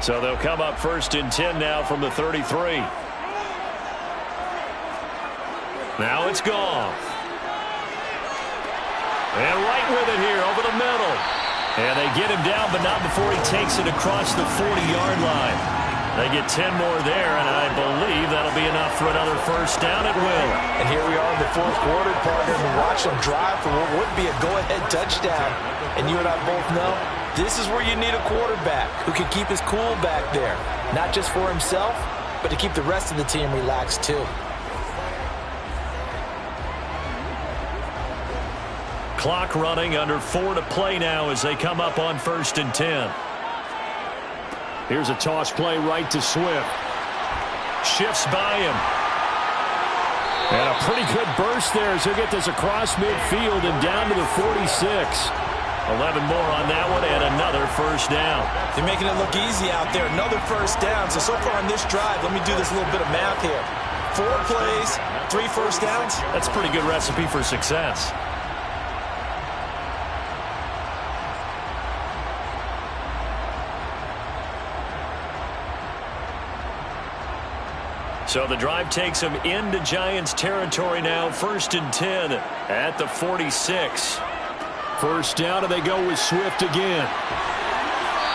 So they'll come up 1st and 10 now from the 33. Now it's Goff. And right with it here over the middle. And they get him down, but not before he takes it across the 40-yard line. They get 10 more there, and I believe that'll be enough for another first down at will. And here we are in the 4th quarter, partner, and watch them drive for what would be a go-ahead touchdown. And you and I both know this is where you need a quarterback who can keep his cool back there. Not just for himself, but to keep the rest of the team relaxed too. Clock running, under 4 to play now as they come up on 1st and 10. Here's a toss play right to Swift. Shifts by him. And a pretty good burst there as he'll get this across midfield and down to the 46. 11 more on that one and another first down. They're making it look easy out there. Another first down. So far on this drive, let me do this little bit of math here. 4 plays, 3 first downs. That's a pretty good recipe for success. So the drive takes them into Giants territory now. 1st and 10 at the 46. First down, and they go with Swift again.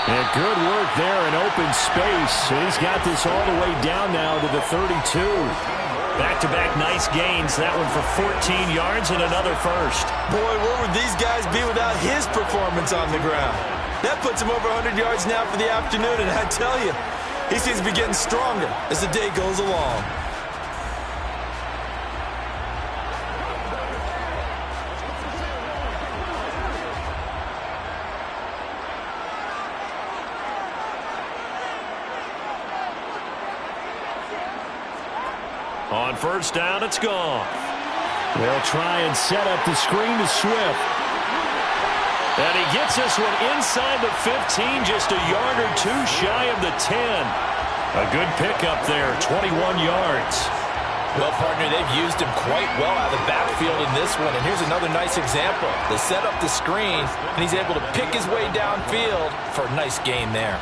And good work there in open space. And he's got this all the way down now to the 32. Back-to-back nice gains. That one for 14 yards and another first. Boy, where would these guys be without his performance on the ground? That puts him over 100 yards now for the afternoon, and I tell you, he seems to be getting stronger as the day goes along. On first down, it's gone. They'll try and set up the screen to Swift. And he gets this one inside the 15, just a yard or two shy of the 10. A good pickup there, 21 yards. Well, partner, they've used him quite well out of the backfield in this one. And here's another nice example. They set up the screen, and he's able to pick his way downfield for a nice gain there.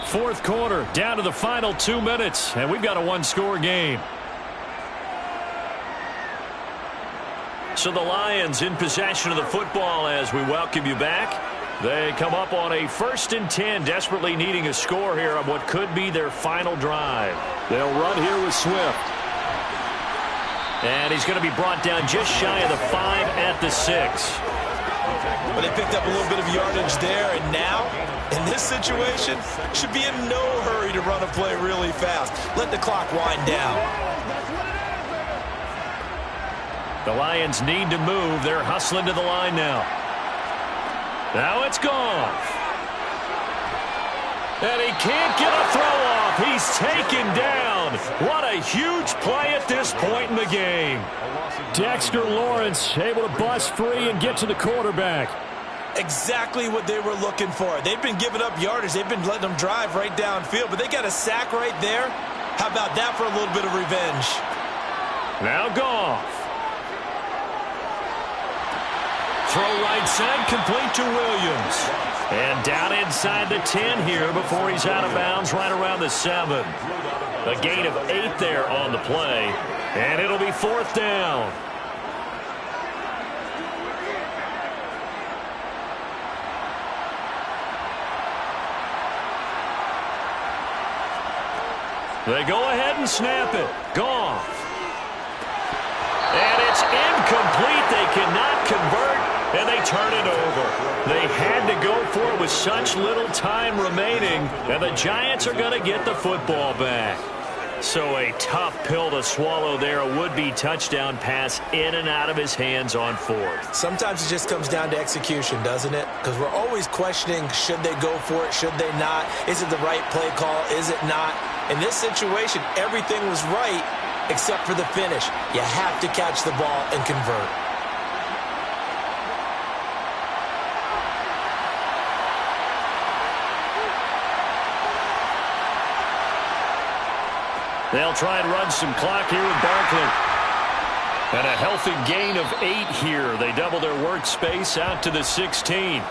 Fourth quarter, down to the final 2 minutes, and we've got a one-score game. So the Lions in possession of the football as we welcome you back. They come up on a 1st and 10, desperately needing a score here on what could be their final drive. They'll run here with Swift. And he's going to be brought down just shy of the 5 at the 6. Well, they picked up a little bit of yardage there, and now, in this situation, should be in no hurry to run a play really fast. Let the clock wind down. The Lions need to move. They're hustling to the line now. Now it's gone. And he can't get a throw off. He's taken down. What a huge play at this point in the game. Dexter Lawrence able to bust free and get to the quarterback. Exactly what they were looking for. They've been giving up yardage. They've been letting them drive right downfield, but they got a sack right there. How about that for a little bit of revenge? Now Goff. Throw right side, complete to Williams. And down inside the 10 here before he's out of bounds right around the 7. A gain of 8 there on the play. And it'll be 4th down. They go ahead and snap it. Goff. And it's incomplete. They cannot convert, and they turn it over. They had to go for it with such little time remaining, and the Giants are going to get the football back. So a tough pill to swallow there. A would-be touchdown pass in and out of his hands on 4th. Sometimes it just comes down to execution, doesn't it? Because we're always questioning, should they go for it, should they not? Is it the right play call, is it not? In this situation, everything was right except for the finish. You have to catch the ball and convert. They'll try and run some clock here with Barkley. And a healthy gain of 8 here. They double their workspace out to the 16.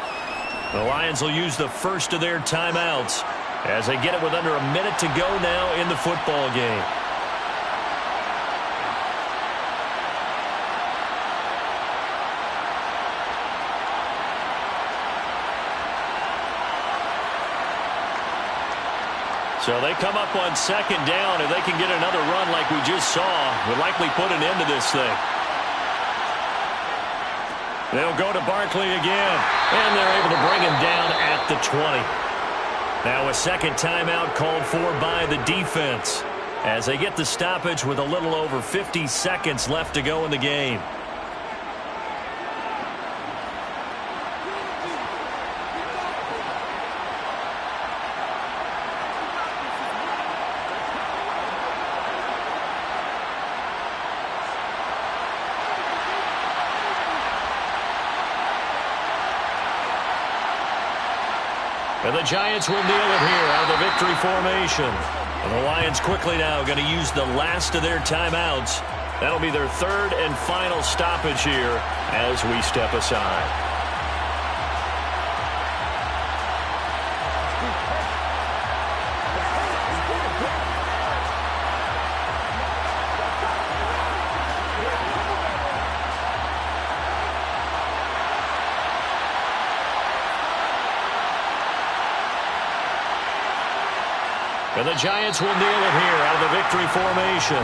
The Lions will use the first of their timeouts as they get it with under a minute to go now in the football game. So they come up on second down. If they can get another run like we just saw, would likely put an end to this thing. They'll go to Barkley again, and they're able to bring him down at the 20. Now a second timeout called for by the defense as they get the stoppage with a little over 50 seconds left to go in the game. And the Giants will kneel it here out of the victory formation. And the Lions quickly now going to use the last of their timeouts. That'll be their third and final stoppage here as we step aside. And the Giants will kneel it here out of the victory formation.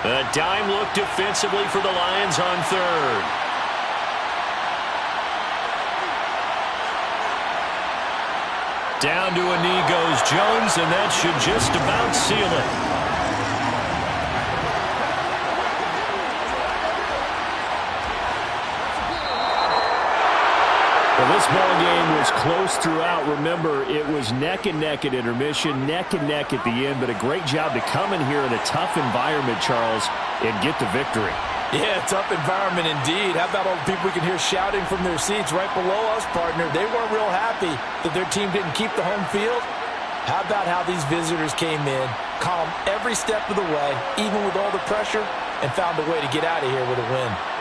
A dime look defensively for the Lions on third. Down to a knee goes Jones, and that should just about seal it. Well, this ball game was close throughout. Remember, it was neck and neck at intermission, neck and neck at the end, but a great job to come in here in a tough environment, Charles, and get the victory. Yeah, tough environment indeed. How about all the people we can hear shouting from their seats right below us, partner? They weren't real happy that their team didn't keep the home field. How about how these visitors came in, calm every step of the way, even with all the pressure, and found a way to get out of here with a win.